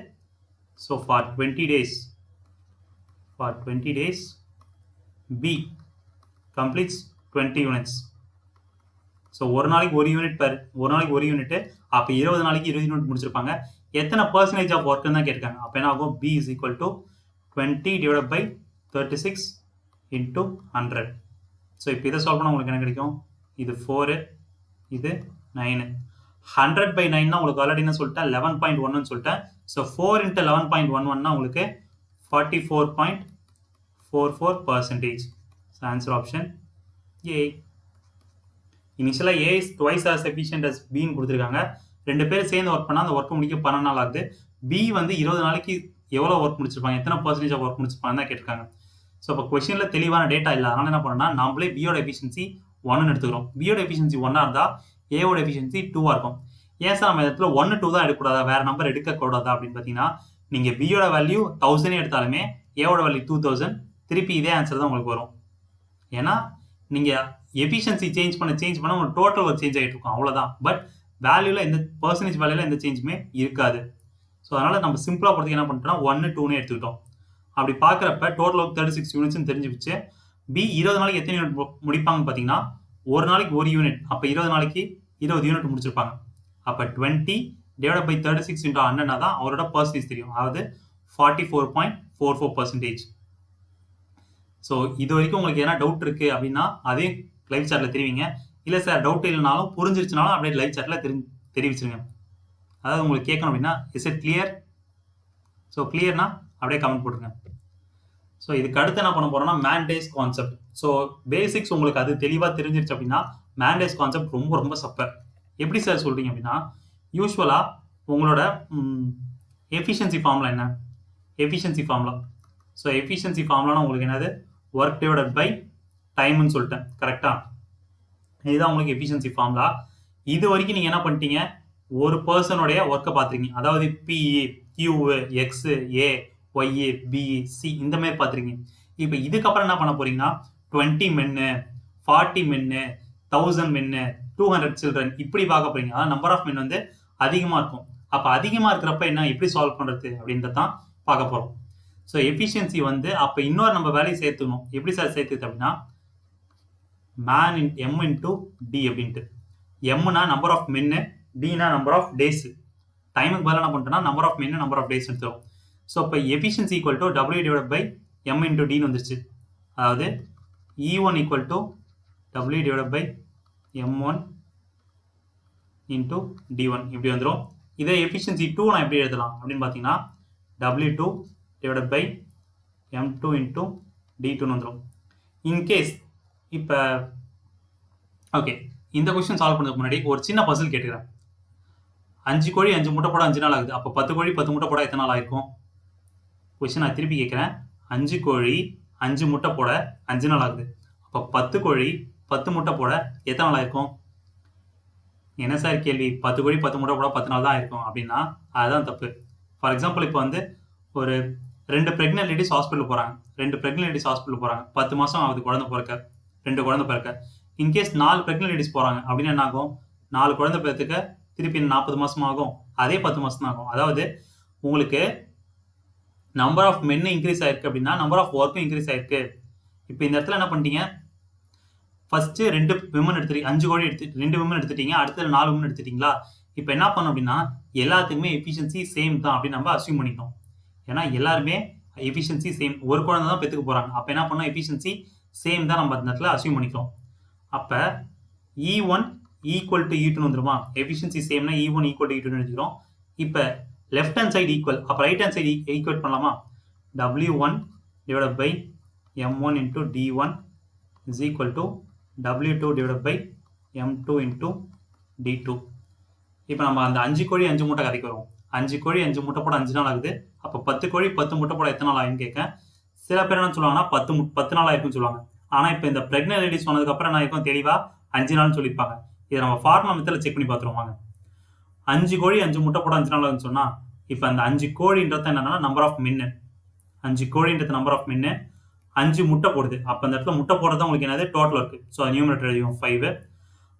so for 20 days B completes 20 units. So ஒரு நாளைக்கு 1 யூனிட். அப்போ 20 நாளைக்கு 20 யூனிட் முடிச்சிருப்பாங்க. எத்தனை பர்சன்டேஜ் ஆஃப் ஒர்க்குன்னு தான் கேட்காங்க. அப்போ என்ன ஆகும், B is equal to 20 / 36 × 100. So இப்போ இதை சால்வ் பண்ணால் உங்களுக்கு என்ன கிடைக்கும், இது 4, இது 9. 100/9 உங்களுக்கு ஆல்ரெடி என்ன சொல்லிட்டேன், 11.1 சொல்லிட்டேன். ஸோ 4 × 11.11 உங்களுக்கு 44.44%. So answer option A. இனிஷியலாக A is twice as efficient as பின்னு கொடுத்துருக்காங்க. 2 பேரும் சேர்ந்து ஒர்க் பண்ணால் அந்த ஒர்க் முடிக்க 12 நாள் ஆகுது. பி வந்து 20 நாளைக்கு எவ்வளோ ஒர்க் முடிச்சிருப்பாங்க, எத்தனை பர்சன்டேஜ் ஆஃப் ஒர்க் முடிச்சிருப்பாங்க தான் கேட்டிருக்காங்க. ஸோ இப்போ கொஸ்டினில் தெளிவான டேட்டா இல்லை. அதனால் என்ன பண்ணோம்னா நம்மளே பியோட எஃபிஷியன்சி 1 எடுத்துக்கிறோம். பியோட எஃபிஷியன்சி 1 இருந்தால் ஏவோட எஃபிஷியன்சி 2 இருக்கும். ஏன் சார் நம்ம இடத்துல 1, 2 தான் எடுக்கக்கூடாதா, வேறு நம்பர் எடுக்கக்கூடாதா அப்படின்னு பார்த்தீங்கன்னா, நீங்கள் பியோட வேல்யூ 1000 எடுத்தாலுமே ஏவோட வேல்யூ 2000, திருப்பி இதே ஆன்சர் தான் உங்களுக்கு வரும். ஏன்னா நீங்கள் எஃபிஷியன்சி சேஞ்ச் பண்ண உங்களுக்கு டோட்டல் ஒர்க் சேஞ்ச் ஆகிட்டு இருக்கும், அவ்வளோதான். பட் வேல்யூவில் எந்த பர்சன்டேஜ் வேல்யூவில் எந்த சேஞ்சுமே இருக்காது. ஸோ அதனால் நம்ம சிம்பிளாக போகிறதுக்கு என்ன பண்ணிட்டோம்னா 1, 2 எடுத்துக்கிட்டோம். அப்படி பார்க்குறப்ப டோட்டல் ஒர்க் 36 யூனிட்ஸ்னு தெரிஞ்சுக்கிச்சு. பி 20 நாளைக்கு எத்தனை யூனிட் முடிப்பாங்கன்னு பார்த்தீங்கன்னா ஒரு நாளைக்கு 1 யூனிட். அப்போ 20 நாளைக்கு 20 யூனிட் முடிச்சிருப்பாங்க. அப்போ 20 / 36 × 100 தான் அவரோட பர்சன்டேஜ் தெரியும், அதாவது 44.44%. ஸோ இது வரைக்கும் உங்களுக்கு என்ன டவுட் இருக்குது அப்படின்னா அதையும் லைவ் சாட்டில் தெரிவிங்க. இல்லை சார் டவுட் இல்லைனாலும் புரிஞ்சிருச்சுனாலும் அப்படியே லைவ் சாட்டில் தெரிவிச்சிருங்க. அதாவது உங்களுக்கு கேட்கணும் அப்படின்னா இஸ் இட் கிளியர்? ஸோ கிளியர்னா அப்படியே கமெண்ட் போட்டுருங்க. ஸோ இதுக்கு அடுத்து என்ன பண்ண போறோம்னா மேண்டேஸ் கான்செப்ட். ஸோ பேசிக்ஸ் உங்களுக்கு அது தெளிவாக தெரிஞ்சிருச்சு அப்படின்னா மேண்டேஸ் கான்செப்ட் ரொம்ப ரொம்ப சப்பர். எப்படி சார் சொல்றீங்க அப்படின்னா யூஸ்வலாக உங்களோட எஃபிஷியன்சி ஃபார்முலா என்ன? Efficiency formula. ஸோ எஃபிஷியன்சி ஃபார்முலானா உங்களுக்கு என்னது? ஒர்க் டிவைடட் பை டைம்னு சொல்லிட்டேன். கரெக்டா? இதுதான் உங்களுக்கு எஃபிஷியன்சி ஃபார்முலா. இது வரைக்கும் நீங்கள் என்ன பண்ணிட்டீங்க? ஒரு பர்சனுடைய ஒர்க்கை பார்த்துருக்கீங்க. அதாவது P, Q, X, A, Y, B, C இந்த மாதிரி பார்த்துருக்கீங்க. இப்போ இதுக்கப்புறம் என்ன பண்ண போறீங்கன்னா 20 மென்னு, 40 மென்னு, 1000 மென்னு, 200 சில்ட்ரன் இப்படி பார்க்க போறீங்க. அதாவது நம்பர் ஆஃப் மென் வந்து அதிகமாக இருக்கும். அப்போ அதிகமாக இருக்கிறப்ப என்ன எப்படி சால்வ் பண்ணுறது அப்படின்றத தான் பார்க்க போகிறோம். ஸோ எஃபிஷியன்சி வந்து அப்போ இன்னொரு நம்ம வேலையை சேர்த்துக்கணும். எப்படி சார் சேர்த்துது அப்படின்னா மேன் எம் இன்டூ டி அப்படின்ட்டு. எம்னா நம்பர் ஆஃப் மென்னு, டினா நம்பர் ஆஃப் டேஸ். டைமுக்கு பதிலாக என்ன பண்ணிட்டோம்னா நம்பர் ஆஃப் மென்னு நம்பர் ஆஃப் டேஸ் எடுத்துரும். ஸோ இப்போ efficiency equal to W divide by M into டின்னு வந்துருச்சு. அதாவது E1 equal to W divide by M1 into D1 இப்படி வந்துடும். இதே எஃபிஷியன்சி 2 நான் எப்படி எழுதலாம் அப்படின்னு பார்த்தீங்கன்னா W2 divide by M2 into D2ன்னு வந்துடும். இன்கேஸ் இப்போ ஓகே இந்த கொஸ்டின் சால்வ் பண்ணுறதுக்கு முன்னாடி ஒரு சின்ன பசில் கேட்டுக்கிறேன். 5 கோழி 5 முட்டை போட 5 நாள் ஆகுது. அப்போ 10 கோழி 10 முட்டை போட எத்தனை நாள் ஆயிருக்கும்? கொஸ்டின் நான் திருப்பி கேட்குறேன். 5 கோழி 5 முட்டை போட 5 நாள் ஆகுது. அப்போ 10 கோழி 10 முட்டை போட எத்தனை நாள் ஆயிருக்கும்? என்ன சார் கேள்வி? 10 கோழி 10 முட்டை போட 10 நாள் தான் ஆயிருக்கும் அப்படின்னா அதுதான் தப்பு. ஃபார் எக்ஸாம்பிள் இப்போ வந்து ஒரு 2 ப்ரெக்னென்ட் லேடிஸ் ஹாஸ்பிட்டல் போகிறாங்க. 2 ப்ரெக்னென்ட் லேடிஸ் ஹாஸ்பிட்டல் போகிறாங்க. 10 மாதம் ஆகுது குழந்தை பிறக்க, 2 குழந்தை பிறக்க. இன்கேஸ் 4 ப்ரெக்னென்ட் லேடிஸ் போகிறாங்க அப்படின்னா என்ன ஆகும்? 4 குழந்தை பிறத்துக்க திருப்பி 40 மாதம் ஆகும். அதே 10 மாதம் தான் ஆகும். அதாவது உங்களுக்கு நம்பர் ஆஃப் மென்னு இன்க்ரீஸ் ஆயிருக்கு அப்படின்னா நம்பர் ஆஃப் ஒர்க்கும் இன்க்ரீஸ் ஆயிருக்கு. இப்போ இந்த இடத்துல என்ன பண்ணிட்டீங்க? ஃபர்ஸ்ட் 2 விமன் எடுத்துட்டீங்க, 5 கோழி 2 விமன் எடுத்துட்டீங்க. அடுத்தது 4 விமன் எடுத்துட்டீங்களா? இப்போ என்ன பண்ணோம் அப்படின்னா எல்லாத்துக்குமே எஃபிஷியன்சி சேம் தான் அப்படின்னு நம்ம அசியூம் பண்ணிட்டோம். ஏன்னா எல்லாருமே எஃபிஷியன்சி சேம், ஒரு குழந்தை தான் பெற்றுக்க போறாங்க. அப்போ என்ன பண்ணோம்? எஃபிஷியன்சி சேம் தான் நம்ம அந்த இடத்துல அசியூம் பண்ணிக்கிறோம். அப்போ E1 ஈக்குவல் டு E2 வந்துருமா? Efficiency சேம்னா E1 equal to E2 எடுத்துக்கிறோம். இப்போ லெஃப்ட் ஹேண்ட் சைடு ஈக்குவல், அப்போ ரைட் ஹேண்ட் சைடு ஈக்குவேட் பண்ணலாமா? W1 divide by M1 into D1 is equal to W2 divide by M2 into D2. இப்போ நம்ம அந்த 5 கோழி 5 முட்டை கதைக்கு வரும். 5 கோழி 5 முட்டை போட 5 நாள் ஆகுது. அப்போ 10 கோழி 10 முட்டை போட எத்தனை நாள் ஆகுன்னு கேட்க சில பேர் என்ன சொல்லுவாங்கன்னா 10 நாள் ஆயிருக்குன்னு சொல்லுவாங்க. ஆனால் இப்போ இந்த ப்ரெக்னென்ட் லேடிஸ் சொன்னதுக்கப்புறம் நான் இருக்கும் தெளிவாக 5 நாள்னு சொல்லியிருப்பாங்க. இதை நம்ம ஃபார்முலா மெத்தடில் செக் பண்ணி பார்த்துருவாங்க. 5 கோழி 5 முட்டை போட 5 நாள் ஆகுதுன்னு சொன்னால் இப்போ அந்த 5 கோழின்றது என்னன்னா நம்பர் ஆஃப் மென்னு. 5 கோழின்றது நம்பர் ஆஃப் மென்னு. 5 முட்டை போடுது. அப்போ அந்த இடத்துல முட்டை போடுறது உங்களுக்கு என்னது? டோட்டல் இருக்கு. ஸோ நியூமரேட்டர் எழுதியும் 5.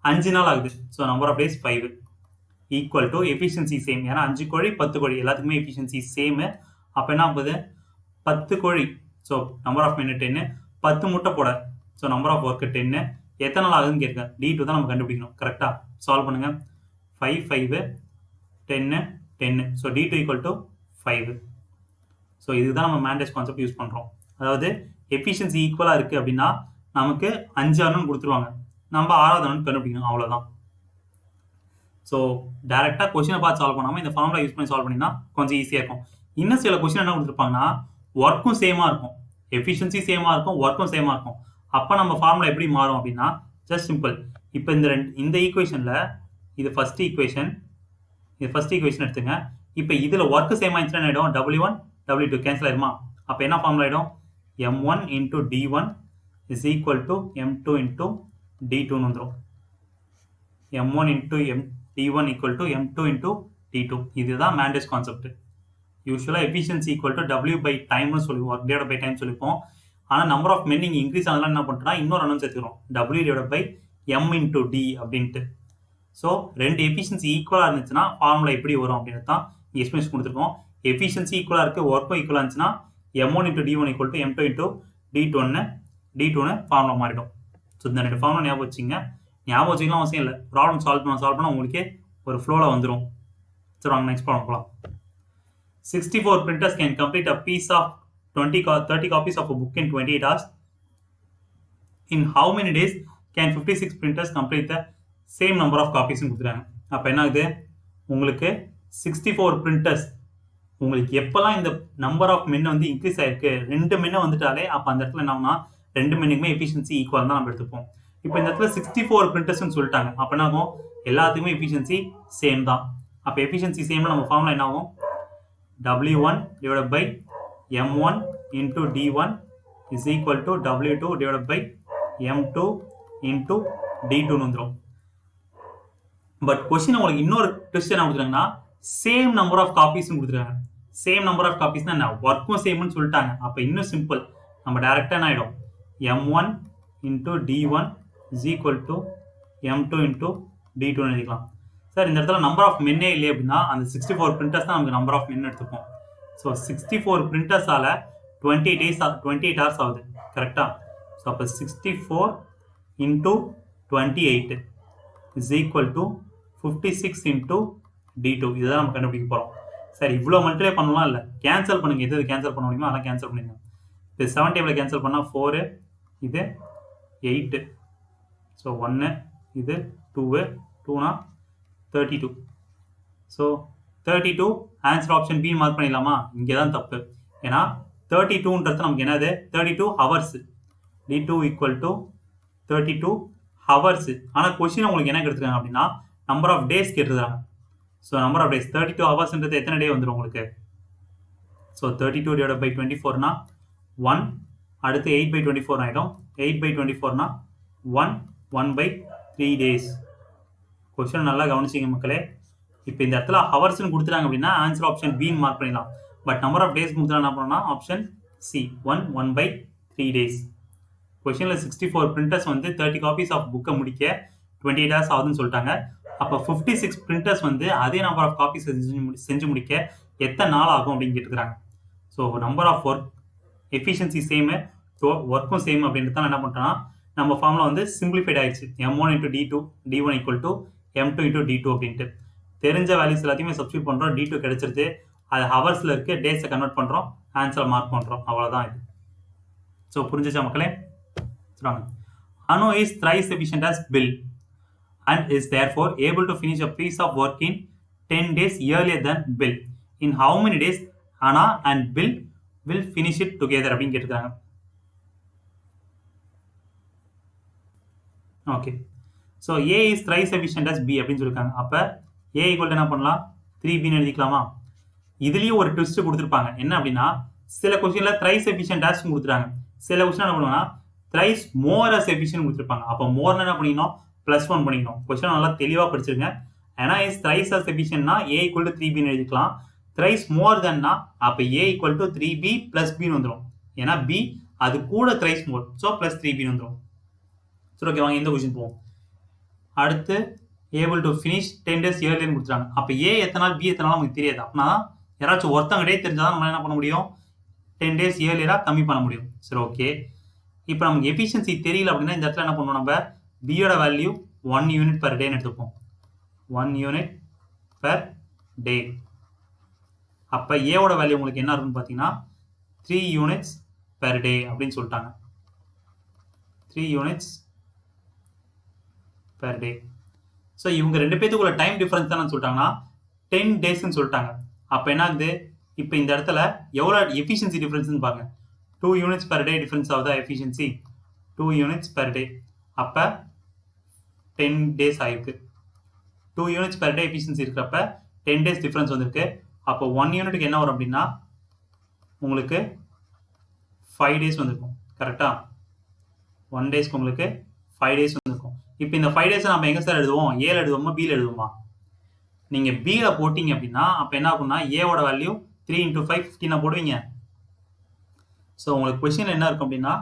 5 நாள் ஆகுது. So number of days 5 equal to efficiency same. ஏன்னா 5 கோழி 10 கோழி எல்லாத்துக்குமே எஃபிஷியன்சி சேமு. அப்போ என்ன ஆகுது? 10 கோழி, ஸோ நம்பர் ஆஃப் மென்னு 10. 10 முட்டை போட, ஸோ நம்பர் ஆஃப் ஒர்க்கு 10. எத்தனை நாள் ஆகுதுன்னு கேட்க D2 தான் நம்ம கண்டுபிடிக்கணும். கரெக்டாக சால்வ் பண்ணுங்க. 5 5 10 10. So D2 equal to 5. So இதுதான் நம்ம மேண்டேஸ் கான்செப்ட் யூஸ் பண்ணுறோம். அதாவது எஃபிஷியன்சி ஈக்குவலாக இருக்குது அப்படின்னா நமக்கு 5 அன்னோன் கொடுத்துருவாங்க. நம்ம 6வது அன்னோன் கண்டுபிடிக்கணும், அவ்வளோதான். ஸோ டேரெக்டாக கொஸ்டினை பார்த்து சால்வ் பண்ணாமல் இந்த ஃபார்முலா யூஸ் பண்ணி சால்வ் பண்ணினா கொஞ்சம் ஈஸியாக இருக்கும். இன்னும் சில கொஸ்டின் என்ன கொடுத்துருப்பாங்கன்னா ஒர்க்கும் சேமாக இருக்கும், எஃபிஷியன்சி சேமாக இருக்கும், ஒர்க்கும் சேமாக இருக்கும். அப்போ நம்ம ஃபார்முலா எப்படி மாறும் அப்படின்னா ஜஸ்ட் சிம்பிள். இப்போ இந்த ஈக்குவேஷனில் இது ஃபர்ஸ்ட் ஈக்குவேஷன் எடுத்துங்க. இப்போ இதில் ஒர்க்கு சேம் ஆயிடுச்சுன்னா ஆகிடும் W1 W2 கேன்சல் ஆயிடுமா? அப்போ என்ன ஃபார்முலா ஆகிடும்? M1 into D1 is equal to M2 into D2ன்னு வந்துடும். M1 into D1 equal to M2 into D2. இதுதான் மேண்டேஸ் கான்செப்ட். யூஸ்வலாக efficiency equal to W by டைம்னு சொல்லுவோம், ஒர்க் டிவைட் பை டைம் சொல்லிப்போம். ஆனால் நம்பர் ஆஃப் மென் நீங்கள் இன்க்ரீஸ் ஆனதுலாம் என்ன பண்ணுறோம்னா இன்னொரு அன்னோன் சேர்த்துக்கிறோம், W divide by M into D அப்படின்ட்டு. ஸோ 2 எஃபிஷியன்சி ஈக்குவலாக இருந்துச்சுன்னா ஃபார்முலா எப்படி வரும் அப்படின்னு தான் எக்ஸ்பிளேஷன் கொடுத்துருக்கோம். எஃபிஷியன்சி ஈக்குவலாக இருக்குது, ஒர்க்கும் ஈக்குவலாக இருந்துச்சுன்னா M1 into D1 equal to M2 into D2ன்னு ஃபார்முலா மாறிடும். ஸோ இந்த 2 ஃபார்முலா ஞாபகம் வச்சுங்க. ஞாபகம் வச்சுக்கலாம் அவசியம் இல்லை, ப்ராப்ளம் சால்வ் பண்ண உங்களுக்கே ஒரு ஃப்ளோவில் வந்துடும். சரி வாங்க நெக்ஸ்ட் ப்ராப்ளம் போகலாம். 64 printers can complete a piece of 30 copies of a book in 28 hours. In how many days can 56 printers complete the same number of copies? கொடுத்துறாங்க. அப்போ என்ன ஆகுது உங்களுக்கு 64 பிரிண்டர்ஸ். உங்களுக்கு எப்போல்லாம் இந்த நம்பர் ஆஃப் மென் வந்து இன்க்ரீஸ் ஆயிருக்கு 2 மென்னை வந்துட்டாலே அப்போ அந்த இடத்துல என்ன ஆகும்னா 2 மென்னுக்குமே எஃபிஷியன்சி ஈக்குவல் தான் நம்ம எடுத்துப்போம். இப்போ இந்த இடத்துல 64 பிரிண்டர்ஸ்னு சொல்லிட்டாங்க. அப்போ என்ன ஆகும் எல்லாத்துக்குமே எஃபிஷியன்சி சேம் தான். அப்போ எஃபிஷியன்சி சேம்ல நம்ம ஃபார்முலா என்ன ஆகும் W1 divided by M1 into D1 is equal to W2 divided by M2 into D2 வந்துடும். பட் கொஸ்டின் உங்களுக்கு இன்னொரு ட்விஸ்ட் என்ன கொடுத்துருக்காங்கன்னா சேம் நம்பர் ஆஃப் காப்பீஸ் கொடுத்துருக்காங்க. சேம் நம்பர் ஆஃப் காப்பீஸ்னா என்ன ஒர்க்கும் சேம்னு சொல்லிட்டாங்க. அப்போ இன்னும் சிம்பிள் நம்ம டைரக்டா என்ன ஆயிடும் M1 into D1 is equal to M2 into D2 எழுதிக்கலாம். சார் இந்த இடத்துல நம்பர் ஆஃப் மென்னே இல்லை அப்படின்னா அந்த 64 பிரிண்டர்ஸ் தான் நமக்கு நம்பர் ஆஃப் மென் எடுத்துப்போம். ஸோ 64 பிரிண்டர்ஸால 28 hours ஆகுது கரெக்டா. ஸோ அப்போ 64 into 28 is equal to 56 into D2. இதுதான் நம்ம கண்டுபிடிக்க போகிறோம். சரி இவ்வளோ மல்டிப்ளை பண்ணலாம் இல்லை கேன்சல் பண்ணுங்க. எது கேன்சல் பண்ண முடியுமோ அதெல்லாம் கேன்சல் பண்ணிடுங்க. இது 7 டேபிள் கேன்சல் பண்ணால் 4 இது 8 ஸோ 1 இது 2 2னா 32. So 32 answer option B mark பண்ணிடலாமா. இங்கே தான் தப்பு. ஏன்னா 32ன்றது நமக்கு என்னது 32 hours. D2 equal to 32 hours. ஆனால் கொஸ்டின் உங்களுக்கு என்ன எடுத்துருக்காங்க அப்படின்னா நம்பர் ஆஃப் டேஸ் கேட்டுருக்காங்க. ஸோ நம்பர் ஆஃப் டேஸ் 32 ஹவர்ஸ்ன்றது எத்தனை டே வந்துடும் உங்களுக்கு. ஸோ 32 divided by 24னா 1 அடுத்து 8 by 24 ஆகிடும். 8 by 24னா 1 by 3 days. கொஸ்டின் நல்லா கவனிச்சிங்க மக்களே. இப்போ இந்த இடத்துல ஹவர்ஸ்னு கொடுத்துட்டாங்க அப்படின்னா ஆன்சர் ஆப்ஷன் பி மார்க் பண்ணிடலாம். பட் நம்பர் ஆஃப் டேஸ் கொடுத்தா என்ன பண்ணணும்னா ஆப்ஷன் சி 1 by 3 days. கொஸ்டினில் 64 பிரிண்டர்ஸ் வந்து 30 காப்பீஸ் ஆஃப் புக்கை முடிக்க 28 hours ஆகுதுன்னு சொல்லிட்டாங்க. அப்போ 56 பிரிண்டர்ஸ் வந்து அதே நம்பர் ஆஃப் காப்பீஸ் செஞ்சு முடிக்க எத்தனை நாள் ஆகும் அப்படின்னு கேட்டுக்கிறாங்க. So number of work efficiency same ஒர்க்கும் சேம் அப்படின்ட்டு தான் என்ன பண்ணிட்டோம்னா நம்ம ஃபார்முலா வந்து சிம்பிளிஃபைட் ஆயிடுச்சு. M1 into D2 D1 equal to M2 into D2 அப்படின்ட்டு தெரிஞ்ச வேல்யூஸ் எல்லாத்தையுமே சப்ஸ்டியூட் பண்ணுறோம். D2 கிடைச்சிருது. அது ஹவர்ஸில் இருக்கு டேஸை கன்வெர்ட் பண்ணுறோம் ஆன்சரை மார்க் பண்ணுறோம். அவ்வளோதான் இது. ஸோ புரிஞ்சிச்சா மக்களே. சொல்லுவாங்க Anu is thrice efficient as Bill and is therefore able to finish a piece of work in 10 days earlier than Bill. In how many days Anna and Bill will finish it together அப்படின்னு கேட்டுருக்காங்க. Okay so A is thrice efficient as B அப்படின்னு சொல்லியிருக்காங்க. அப்போ A equal என்ன பண்ணலாம் 3Bன்னு எழுதிக்கலாமா. இதுலேயும் ஒரு twist கொடுத்துருப்பாங்க. என்ன அப்படின்னா சில கொஸ்டினில் thrice efficient as கொடுத்துருக்காங்க. சில கொஸ்டின் என்ன பண்ணுவாங்கன்னா thrice more as efficient கொடுத்துருப்பாங்க. அப்போ மோர்னு என்ன பண்ணிக்கணும் +1 பண்ணிக்கணும். கொஸ்டின் நல்லா தெளிவாக படிச்சிருங்க. ஏன்னா இஸ் thrice as efficientனா A ஈக்குவல் டு 3Bன்னு எழுதிக்கலாம். thrice more thanனா அப்போ A ஈக்குவல் டு 3B + Bன்னு வந்துடும். ஏன்னா B அது கூட thrice more ஸோ +3Bன்னு வந்துடும். சரி ஓகே வாங்க இந்த கொஸ்டின் போவோம். அடுத்து ஏபிள் டு ஃபினிஷ் 10 days இயர்லின்னு கொடுத்துறாங்க. அப்போ A எத்தனை நாள் B எத்தனை நாள் நமக்கு தெரியாது. அப்படின்னா யாராச்சும் ஒருத்தங்கிட்டே தெரிஞ்சாதான் நம்ம என்ன பண்ண முடியும் 10 days இயர்லியராக கம்மி பண்ண முடியும். சரி ஓகே இப்போ நமக்கு எஃபிஷியன்சி தெரியல அப்படின்னா இந்த இடத்துல என்ன பண்ணுவோம் நம்ம பியோட வேல்யூ 1 unit per day எடுத்துப்போம். 1 unit per day. அப்போ ஏவோட வேல்யூ உங்களுக்கு என்ன இருக்குன்னு பார்த்தீங்கன்னா 3 units per day அப்படின்னு சொல்லிட்டாங்க. 3 units per day. ஸோ இவங்க ரெண்டு பேத்துக்குள்ள டைம் டிஃபரன்ஸ் தான் சொல்லிட்டாங்கன்னா 10 daysன்னு சொல்லிட்டாங்க. அப்போ என்ன ஆகுது இப்போ இந்த இடத்துல எவ்வளோ எஃபிஷியன்சி டிஃபரன்ஸ்னு பாருங்க 2 units per day டிஃபரன்ஸ் ஆகுதா எஃபிஷியன்சி 2 units per day. அப்போ 10 days ஆயிருக்கு. 2 units per day எஃபிஷியன்சி இருக்கிறப்ப 10 days டிஃபரன்ஸ் வந்திருக்கு. அப்போ 1 யூனிட்டுக்கு என்ன வரும் அப்படின்னா உங்களுக்கு 5 days வந்திருக்கும் கரெக்டா. 1 daysக்கு உங்களுக்கு 5 days வந்திருக்கும். இப்போ இந்த 5 days நம்ம எங்க சார் எழுதுவோம் ஏல எழுதுவோமா பியில் எழுதுவோமா. நீங்கள் பியில் போட்டிங்க அப்படின்னா அப்போ என்ன ஆகும்னா ஏவோட வேல்யூ 3 × 5 15 போடுவீங்க. ஸோ உங்களுக்கு கொஸ்டின் என்ன இருக்கும் அப்படின்னா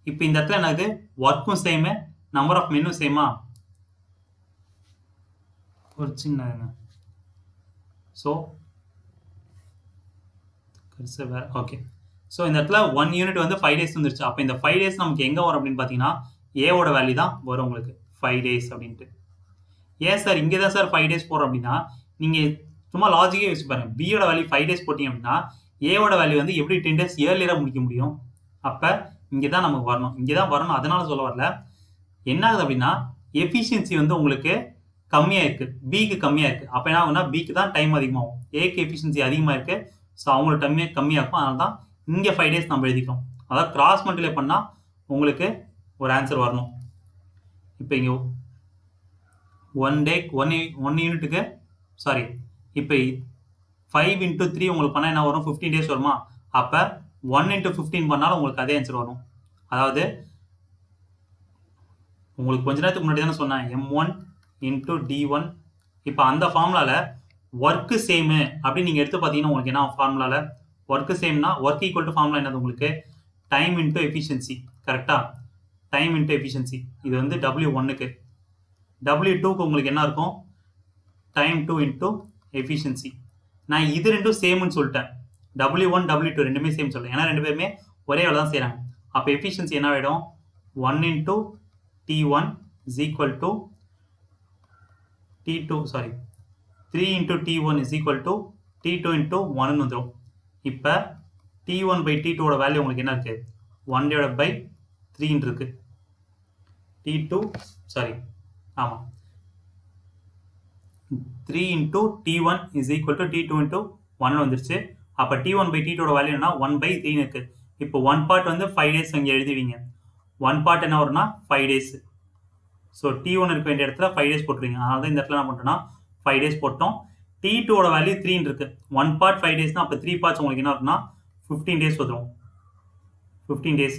இப்போ இந்த இடத்துல என்னது ஒர்க்கும் சேமு நம்பர் ஆஃப் மெனும் சேமா ஒரு சின்ன ஸோ ஓகே ஸோ இந்த இடத்துல 1 யூனிட் வந்து 5 days வந்துருச்சு. அப்போ இந்த 5 days நமக்கு எங்கே வரும் அப்படின்னு பார்த்தீங்கன்னா ஏவோட வேல்யூ தான் வரும் உங்களுக்கு 5 days அப்படின்ட்டு. ஏன் சார் இங்கே தான் சார் 5 days போகிறோம் அப்படின்னா நீங்கள் சும்மா லாஜிக்கே யூஸ் பாருங்க பியோட வேல்யூ 5 days போட்டிங்க அப்படின்னா ஏவோட வேல்யூ வந்து எப்படி 10 days இயர்லியராக முடிக்க முடியும். அப்போ இங்கே தான் நமக்கு வரணும் இங்கே தான் வரணும். அதனால சொல்ல வரல என்ன ஆகுது அப்படின்னா எஃபிஷியன்சி வந்து உங்களுக்கு கம்மியாக இருக்குது, பிக்கு கம்மியாக இருக்குது. அப்போ என்ன ஆகும்னா பிக்கு தான் டைம் அதிகமாகும், ஏக்கு எஃபிஷியன்சி அதிகமாக இருக்குது. ஸோ அவங்களோட டைமே கம்மியாகும். அதனால தான் இங்கே 5 days நம்ம எழுதிக்கிறோம். அதாவது கிராஸ் மல்டிப்ளை பண்ணால் உங்களுக்கு ஒரு ஆன்சர் வரணும். இப்போ இங்கே 1 யூனிட்டுக்கு சாரி, இப்போ 5 into 3 உங்களுக்கு பண்ணால் என்ன வரும், 15 days வருமா? அப்போ 1 into 15 பண்ணாலும் உங்களுக்கு அதே ஆன்சர் வரும். அதாவது உங்களுக்கு கொஞ்ச நேரத்துக்கு முன்னாடி தானே சொன்னேன் M1 into D1. இப்போ அந்த ஃபார்முலாவில் ஒர்க்கு சேமு அப்படின்னு நீங்கள் எடுத்து பார்த்தீங்கன்னா உங்களுக்கு என்ன ஃபார்முலாவில் ஒர்க்கு சேம்னா ஒர்க் ஈக்குவல் டு ஃபார்முலா என்னது உங்களுக்கு டைம் இன்ட்டு எஃபிஷியன்சி. கரெக்டாக? Time into efficiency. இது வந்து W1க்கு. W2க்கு உங்களுக்கு என்ன இருக்கும், டைம் 2 இன்ட்டு எஃபிஷியன்சி. நான் இது ரெண்டும் சேம்னு சொல்லிட்டேன். W1 W2 ரெண்டுமே சேம் சொல்லிட்டேன், ஏன்னா ரெண்டு பேருமே ஒரே வேலை தான் செய்கிறாங்க. அப்போ எஃபிஷியன்சி என்ன ஆகிடும், 1 into T1 is equal to T2 sorry 3 into T1 is equal to T2 into 1 வந்துடும். இப்போ T1 by T2 ஓட வேல்யூ உங்களுக்கு என்ன இருக்குது, 1 divided by 3 இருக்கு. T2 சாரி ஆமாம் 3 into T1 is equal to T2 into 1 வந்துருச்சு. அப்போ T1 by T2 ஓட வேல்யூ என்ன, 1 by 3 இருக்கு. இப்போ 1 part வந்து 5 days இங்கே எழுதுவீங்க. 1 part என்ன வரும்னா 5 days. ஸோ T1 இருக்க வேண்டிய இடத்துல 5 days போட்டுருவீங்க. அதனால தான் இந்த இடத்துல என்ன பண்ணுறோம்னா 5 days போட்டோம். T2 ஓட வேல்யூ 3 இருக்கு. 1 part 5 daysனா அப்போ 3 parts உங்களுக்கு என்ன வரும்னா 15 days வந்துடும். 15 days.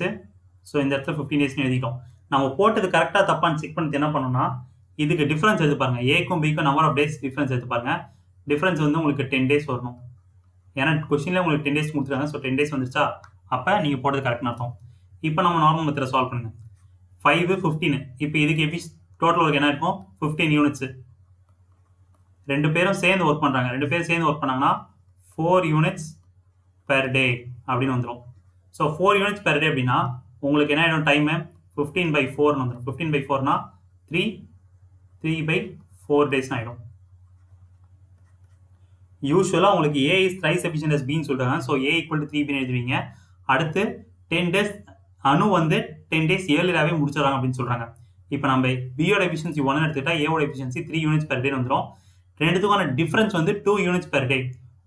ஸோ இந்த இடத்துல 15 days எழுதிட்டோம். நம்ம போட்டது கரெக்டாக தப்பான்னு செக் பண்ணிட்டு என்ன பண்ணணும்னா இதுக்கு டிஃபரன்ஸ் எடுத்து பாருங்க, ஏக்கும் பிக்கும் நம்பர் ஆஃப் டேஸ் டிஃபரன்ஸ் எடுத்து பாருங்க. டிஃபரன்ஸ் வந்து உங்களுக்கு 10 days வரணும். ஏன்னா கொஸ்டின்ல உங்களுக்கு 10 days கொடுத்துருக்காங்க. ஸோ 10 days வந்துருச்சா, அப்போ நீங்கள் போட்டது கரெக்ட்னு அர்த்தம். இப்போ நம்ம நார்மல் மெத்தடை சால்வ் பண்ணுங்க. 5 15. இப்போ இதுக்கு டோட்டல் ஒர்க் என்ன இருக்கும், 15 யூனிட்ஸு. ரெண்டு பேரும் சேர்ந்து ஒர்க் பண்ணுறாங்க. ரெண்டு பேரும் சேர்ந்து ஒர்க் பண்ணாங்கன்னா 4 units per day அப்படின்னு வந்துடும். ஸோ 4 units per day அப்படின்னா உங்களுக்கு என்ன ஆகிடும், டைமு 15 by 4 வந்துடும். 15 by 4னா 3 by 4 days ஆகிடும். யூஸ்வலாக உங்களுக்கு A is thrice efficient as Bன்னு சொல்கிறாங்க. So A equal to 3B எழுதுவீங்க. அடுத்து 10 days அணு வந்து 10 days ஏர்லியாகவே முடிச்சிடறாங்க அப்படின்னு சொல்கிறாங்க. இப்போ நம்ம பியோட எஃபிஷியன்சி 1 எடுத்துக்கிட்டா ஏவோட எஃபிஷியன்சி 3 units per day வந்துடும். ரெண்டுத்துக்கான டிஃபரன்ஸ் வந்து 2 units per day.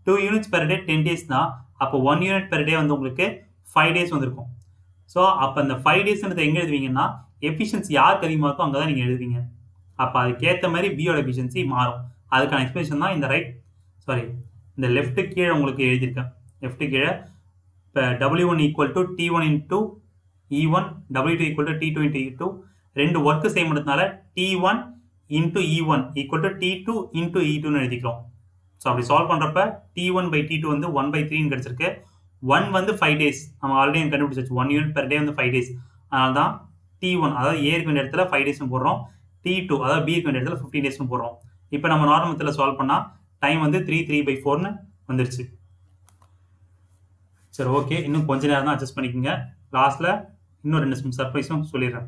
2 units per day 10 days தான். அப்போ 1 unit per day வந்து உங்களுக்கு 5 days வந்திருக்கும். ஸோ அப்போ அந்த 5 daysன்றது எங்கே எழுதுவீங்கன்னா எஃபிஷியன்சி யாருக்கு அதிகமாக இருக்கோ அங்கே தான் நீங்கள் எழுதுவீங்க. அப்போ அதுக்கேற்ற மாதிரி பியோட எஃபிஷியன்சி மாறும். அதுக்கான எக்ஸ்பிளேஷன் தான் இந்த லெஃப்ட்டு கீழே உங்களுக்கு எழுதியிருக்கேன். லெஃப்ட்டு கீழே இப்போ W1 equal to T1 into E1, W2 equal to T2 into E2. ரெண்டு ஒர்க்கு சேம் பண்ணுறதுனால T1 into E1 equal to T2 into E2ன்னு எழுதிக்கிறோம். ஸோ அப்படி சால்வ் பண்ணுறப்ப T1 by T2 வந்து 1 by 3ன்னு கிடச்சிருக்கு. 1 வந்து 5 days நம்ம ஆல்ரெடி கண்டுபிடிச்சாச்சு. 1 unit per day வந்து 5 days. அதனால தான் T1 அதாவது A இருக்க வேண்டிய இடத்துல 5 daysன்னு போடுறோம். T2 அதாவது B இருக்க வேண்டிய இடத்துல 15 daysன்னு போடுறோம். இப்போ நம்ம நார்மல் மெத்தடில் சால்வ் பண்ணால் டைம் வந்து 3 by 4ன்னு வந்துருச்சு. சரி ஓகே, இன்னும் கொஞ்ச நேரம் தான் அட்ஜஸ்ட் பண்ணிக்கோங்க. லாஸ்ட்டில் இன்னும் 2 சர்ப்ரைஸும் சொல்லிடுறேன்.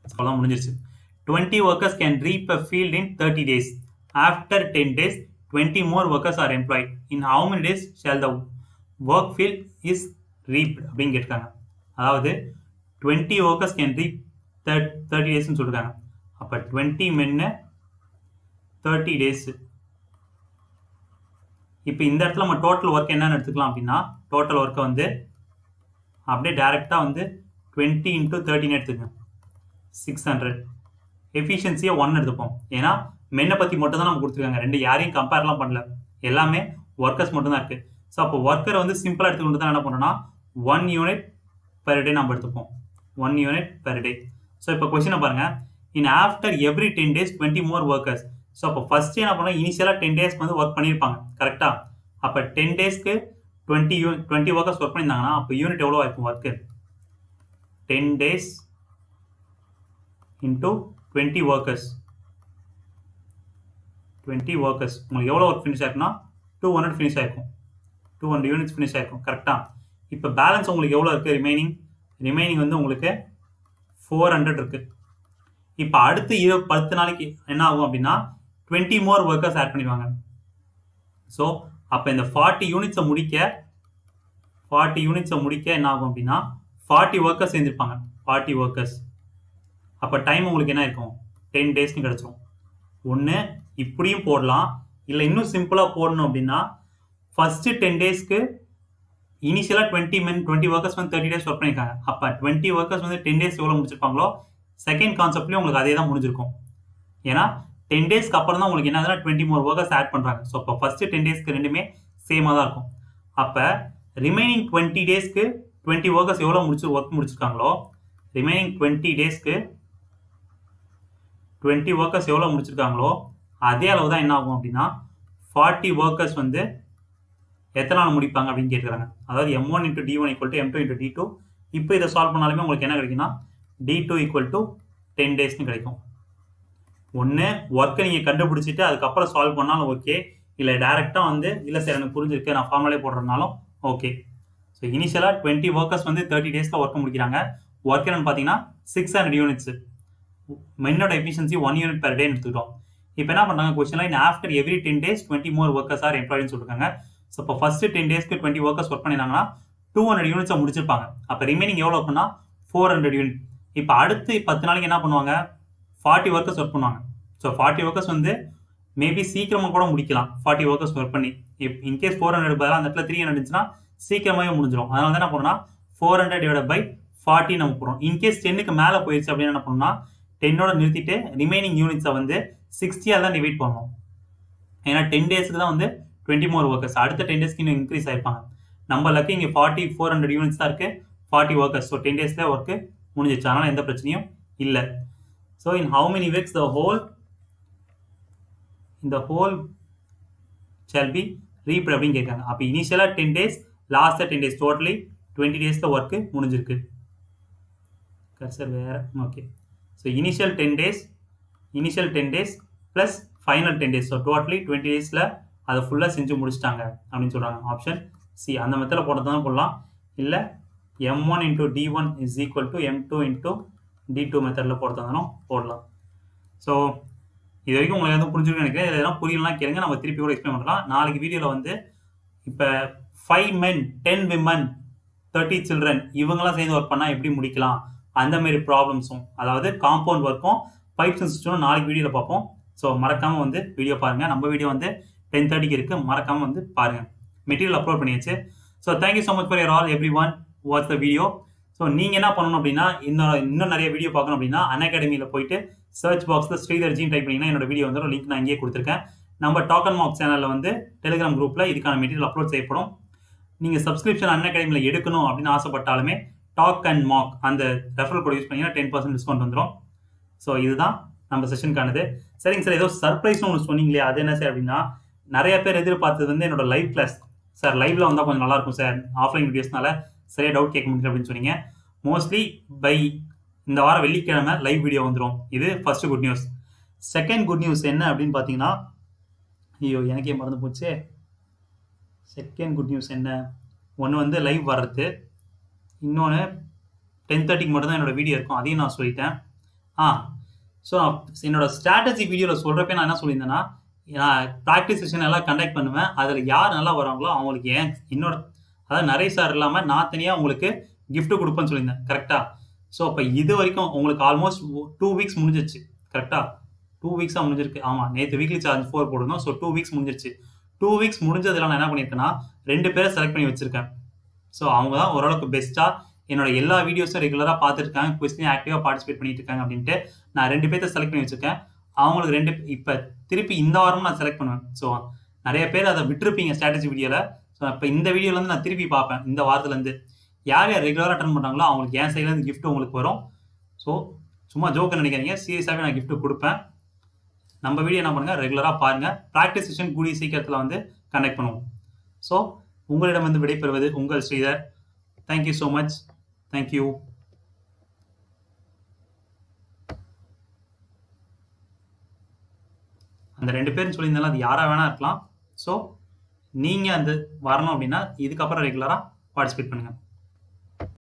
அவ்வளோதான் முடிஞ்சிருச்சு. 20 workers can reap a field in 30 days. After 10 days, 20 more workers are employed. In how many days shall the work field is reaped? அப்படின்னு கேட்டிருக்காங்க. அதாவது 20 workers can reap 30 daysன்னு சொல்லியிருக்காங்க. அப்போ 20 men 30 days. இப்போ இந்த இடத்துல நம்ம டோட்டல் ஒர்க் என்னன்னு எடுத்துக்கலாம் அப்படின்னா டோட்டல் ஒர்க்கை வந்து அப்படியே டைரெக்டாக வந்து 20 into 30 எடுத்துக்கோங்க, 600. எஃபிஷியன்சியை 1 எடுத்துப்போம். ஏன்னா மென்னை பற்றி மட்டும் தான் நம்ம கொடுத்துருக்காங்க. ரெண்டு யாரையும் கம்பேர்லாம் பண்ணல, எல்லாமே ஒர்க்கர்ஸ் மட்டும் தான் இருக்குது. ஸோ அப்போ ஒர்க்கரை வந்து சிம்பிளாக எடுத்துக்கிட்டு தான் என்ன பண்ணோம்னா 1 unit per day நம்ம எடுத்துப்போம். 1 unit per day. ஸோ இப்போ கொஸ்டினை பாருங்கள். இன் after every 10 days 20 more workers. So அப்போ ஃபஸ்ட்டு என்ன பண்ணோம், இனிஷியலாக 10 days வந்து ஒர்க் பண்ணியிருப்பாங்க கரெக்டாக. அப்போ 10 daysக்கு 20 workers ஒர்க் பண்ணியிருந்தாங்கன்னா அப்போ யூனிட் எவ்வளோ இருக்கும் work, 10 days into 20 workers. 20 workers உங்களுக்கு எவ்வளோ ஒர்க் ஃபினிஷ் ஆயிருக்குன்னா 200 ஃபினிஷ் ஆயிருக்கும். 200 யூனிட்ஸ் ஃபினிஷ் ஆயிருக்கும் கரெக்டாக. இப்போ பேலன்ஸ் உங்களுக்கு எவ்வளோ இருக்குது, ரிமைனிங் வந்து உங்களுக்கு 400 இருக்குது. இப்போ அடுத்து 10 நாளைக்கு என்ன ஆகும் அப்படின்னா 20 more workers ஆட் பண்ணிடுவாங்க. ஸோ அப்போ இந்த 40 யூனிட்ஸை முடிக்க என்ன ஆகும் அப்படின்னா 40 workers சேர்ந்துருப்பாங்க. 40 workers. அப்போ டைம் உங்களுக்கு என்ன இருக்கும், 10 daysன்னு கிடச்சிரும். ஒன்று இப்படியும் போடலாம், இல்லை இன்னும் சிம்பிளாக போடணும் அப்படின்னா ஃபஸ்ட்டு 10 டேஸ்க்கு இனிஷியலாக 20 ஒர்க்கர்ஸ் வந்து 30 டேஸ் ஒர்க் பண்ணியிருக்காங்க. அப்போ 20 ஒர்க்கர்ஸ் வந்து 10 டேஸ் எவ்வளோ முடிச்சிருப்பாங்களோ செகண்ட் கான்செப்ட்லேயும் உங்களுக்கு அதே தான் முடிஞ்சிருக்கும். ஏன்னா 10 டேஸ்க்கு அப்புறம் தான் உங்களுக்கு என்ன 20 மோர் ஒர்க்கர்ஸ் ஆட் பண்ணுறாங்க. ஸோ இப்போ ஃபஸ்ட்டு 10 டேஸ்க்கு ரெண்டுமே சேமாக தான் இருக்கும். அப்போ ரிமைனிங் 20 டேஸ்க்கு 20 ஒர்க்கர்ஸ் எவ்வளோ ஒர்க் முடிச்சிருக்காங்களோ ரிமைனிங் 20 டேஸ்க்கு 20 ஒர்க்கர்ஸ் எவ்வளோ முடிச்சிருக்காங்களோ அதே அளவு தான் என்ன ஆகும் அப்படின்னா 40 ஒர்க்கர்ஸ் வந்து எத்தனை நாள் முடிப்பாங்க அப்படின்னு கேட்குறாங்க. அதாவது M1 × D1 = M2 × D2. இப்போ இதை சால்வ் பண்ணாலுமே உங்களுக்கு என்ன கிடைக்குன்னா D2 = 10 டேஸ்னு கிடைக்கும். ஒன்று ஒர்க்கை நீங்கள் கண்டுபிடிச்சிட்டு அதுக்கப்புறம் சால்வ் பண்ணாலும் ஓகே, இல்லை டேரெக்டாக வந்து இல்லை சார் எனக்கு புரிஞ்சிருக்கு நான் ஃபார்முலே போடுறதுனாலும் ஓகே. ஸோ இனிஷியலாக 20 ஒர்க்கர்ஸ் வந்து 30 டேஸில் ஒர்க்கை முடிக்கிறாங்க. ஒர்க் என்னன்னு பார்த்தீங்கன்னா 600 யூனிட்ஸ். மென்னோட எஃபிஷியன்சி 1 யூனிட் பெர் டேன்னு எடுத்துக்கிட்டோம். இப்போ என்ன பண்ணுறாங்க கொஸ்டின்ல in after every 10 days 20 more workers are எம்ப்ளாய்டுன்னு சொல்லியிருக்காங்க. ஸோ இப்போ ஃபஸ்ட்டு 10 டேஸ்க்கு 20 ஒர்க்கர்ஸ் ஒர்க் பண்ணினாங்கன்னா 200 யூனிட்ஸை முடிச்சிருப்பாங்க. அப்போ ரிமைனிங் எவ்வளோ இருக்குன்னா 400 யூனிட். இப்போ அடுத்து 10 நாளைக்கு என்ன பண்ணுவாங்க 40 ஒர்க்கர்ஸ் ஒர்க் பண்ணுவாங்க. ஸோ 40 ஒர்க்கர்ஸ் வந்து மேபி சீக்கிரமாக கூட முடிக்கலாம் 40 ஒர்க்கர்ஸ் ஒர்க் பண்ணி. இன்கேஸ் 400 பதிலாக அந்த இடத்துல 300 இருந்துச்சுன்னா சீக்கிரமாகவே முடிஞ்சிடும். அதனால தான் என்ன பண்ணணும்னா 400/40 நம்ம போடுறோம். இன்கேஸ் 10க்கு மேலே போயிடுச்சு அப்படின்னு என்ன பண்ணணும்னா 10ஓட நிறுத்திட்டு ரிமைனிங் யூனிட்ஸை வந்து 60ஆல் தான் டிவைட் பண்ணணும். ஏன்னா 10 டேஸ்க்கு தான் வந்து 20 மோர் ஒர்க்கர்ஸ். அடுத்த 10 டேஸ்க்கு இன்னும் இன்க்ரீஸ் ஆயிருப்பாங்க. நம்ம லக்கு இங்கே 400 யூனிட்ஸ் தான் இருக்குது 40 ஒர்க்கர்ஸ். ஸோ 10 டேஸில் ஒர்க்கு முடிஞ்சிச்சு. அதனால் எந்த பிரச்சனையும் இல்லை. So in how many weeks the whole shall be reaped அப்படின்னு கேட்காங்க. அப்போ இனிஷியலாக 10 டேஸ் லாஸ்ட்டாக 10 டேஸ் டோட்டலி 20 டேஸில் ஒர்க்கு முடிஞ்சிருக்கு. கர்சர் வேறு okay. So initial 10 days plus final 10 days. So totally 20 டேஸில் அதை ஃபுல்லாக செஞ்சு முடிச்சிட்டாங்க அப்படின்னு சொல்கிறாங்க. ஆப்ஷன் சி அந்த மெத்தடில் போடுறது தான் போடலாம். இல்லை M1 × D1 = M2 × D2 மெத்தடில் போடுறதாலும் போடலாம். ஸோ இது வரைக்கும் உங்களுக்கு எதுவும் புரிஞ்சுருக்குன்னு நினைக்கிறேன். இதில் எதனா புரியலாம் கேளுங்க, நம்ம திருப்பி கூட எக்ஸ்பிளைன் பண்ணலாம். நாளைக்கு வீடியோவில் வந்து இப்போ 5 men 10 women 30 children இவங்கெல்லாம் சேர்ந்து ஒர்க் பண்ணால் எப்படி முடிக்கலாம் அந்த மாதிரி ப்ராப்ளம்ஸும், அதாவது காம்பவுண்ட் ஒர்க்கும் பைப்ஸ் அண்ட் சிஸ்டமும் நாளைக்கு வீடியோவில் பார்ப்போம். ஸோ மறக்காமல் வந்து வீடியோ பாருங்கள். நம்ம வீடியோ வந்து 10:30க்கு இருக்குது, மறக்காமல் வந்து பாருங்கள். மெட்டீரியல் அப்லோட் பண்ணியாச்சு. So thank you so much for your all every one watch the video. So நீங்கள் என்ன பண்ணணும் அப்படின்னா இன்னும் நிறைய வீடியோ பார்க்கணும் அப்படின்னா அன்அகாடமியில் போயிட்டு சர்ச் பாக்ஸில் ஸ்ரீதர் ஜின்னு டைப் பண்ணிங்கன்னா என்னோட வீடியோ வந்து லிங்க் நான் இங்கேயே கொடுத்துருக்கேன். நம்ம டாக் அண்ட் மார்க் சேனலில் வந்து டெலிகிராம் குரூப்பில் இதுக்கான மெட்டீரியல் அப்லோட் செய்யப்படும். நீங்கள் சப்ஸ்கிரிப்ஷன் அன்அகாடமியில் எடுக்கணும் அப்படின்னு ஆசைப்பட்டாலுமே டாக் அண்ட் மார்க் அந்த ரெஃபரல் கோட் யூஸ் பண்ணிங்கன்னா 10% டிஸ்கவுண்ட் வந்துடும். ஸோ இதுதான் நம்ம செஷனுக்கானது. சரிங்க சார், ஏதோ சர்ப்ரைஸ்னு ஒன்று சொன்னீங்களே அது என்ன சார் அப்படின்னா, நிறைய பேர் எதிர்பார்த்தது வந்து என்னோட லைவ் கிளாஸ். சார் லைவ்ல வந்தால் கொஞ்சம் நல்லாயிருக்கும் சார், ஆஃப்லைன் வீடியோஸ்னால சரியாக டவுட் கேட்க முடியல அப்படின்னு சொன்னீங்க. மோஸ்ட்லி பை இந்த வாரம் வெள்ளிக்கிழமை லைவ் வீடியோ வந்துடும். இது first good news. Second good news என்ன அப்படின்னு பார்த்தீங்கன்னா, ஐயோ எனக்கே மறந்து போச்சு. செகண்ட் குட் நியூஸ் என்ன, ஒன்று வந்து லைவ் வர்றது, இன்னொன்று 10:30க்கு மட்டும்தான் என்னோட வீடியோ இருக்கும், அதையும் நான் சொல்லிட்டேன். ஸோ என்னோட ஸ்ட்ராட்டஜி வீடியோவில் சொல்கிறப்ப நான் என்ன சொல்லியிருந்தேன்னா, நான் ப்ராக்டிஸ் செஷன் எல்லாம் கண்டக்ட் பண்ணுவேன். அதில் யார் நல்லா வராங்களோ அவங்களுக்கு அதாவது நிறைய சார் இல்லாமல் நான் தனியாக உங்களுக்கு கிஃப்ட் கொடுப்பேன்னு சொல்லியிருந்தேன். கரெக்டாக? ஸோ அப்போ இது வரைக்கும் உங்களுக்கு ஆல்மோஸ்ட் 2 வீக்ஸ் முடிஞ்சிருச்சு. கரெக்டாக 2 வீக்ஸாக முடிஞ்சிருக்கு. ஆமாம், நேற்று வீக்லி சார்ஜ் 4 போடணும். ஸோ 2 வீக்ஸ் முடிஞ்சிருச்சு. 2 வீக்ஸ் முடிஞ்சதெல்லாம் நான் என்ன பண்ணியிருக்கேன்னா 2 பேரை செலக்ட் பண்ணி வச்சுருக்கேன். ஸோ அவங்க தான் ஓரளவுக்கு பெஸ்ட்டாக என்னோட எல்லா வீடியோஸும் ரெகுலராக பார்த்துருக்காங்க, குவிஸ்லையும் ஆக்டிவாக பார்ட்டிசிபேட் பண்ணிட்டு இருக்காங்க அப்படின்ட்டு நான் 2 பேர்த்த செலக்ட் பண்ணி வச்சுருக்கேன். அவங்களுக்கு இப்போ திருப்பி இந்த வாரமும் நான் செலக்ட் பண்ணுவேன். ஸோ நிறைய பேர் அதை விட்டுருப்பீங்க ஸ்ட்ராட்டஜி வீடியோவில். ஸோ இப்போ இந்த வீடியோலேருந்து நான் திருப்பி பார்ப்பேன். இந்த வாரத்துலேருந்து யார் யார் ரெகுலராக அட்டன் பண்ணுறாங்களோ அவங்களுக்கு என் சைட்லேருந்து கிஃப்ட் உங்களுக்கு வரும். ஸோ சும்மா ஜோக்கு நினைக்காதீங்க, சீரியஸாகவே நான் கிஃப்ட் கொடுப்பேன். நம்ம வீடியோ என்ன பண்ணுங்கள், ரெகுலராக பாருங்கள். ப்ராக்டிஸ் செஷன் கூடிய சீக்கிரத்தில் வந்து கண்டக்ட் பண்ணுவோம். ஸோ உங்களிடம் வந்து விடைபெறுவது உங்கள் Sridhar. Thank you so much. Thank you. அந்த 2 பேரும் சொல்லியிருந்தாலும் அது யாராக வேணா இருக்கலாம். ஸோ நீங்கள் அந்த வரணும் அப்படின்னா இதுக்கப்புறம் ரெகுலராக பார்ட்டிசிபேட் பண்ணுங்கள்.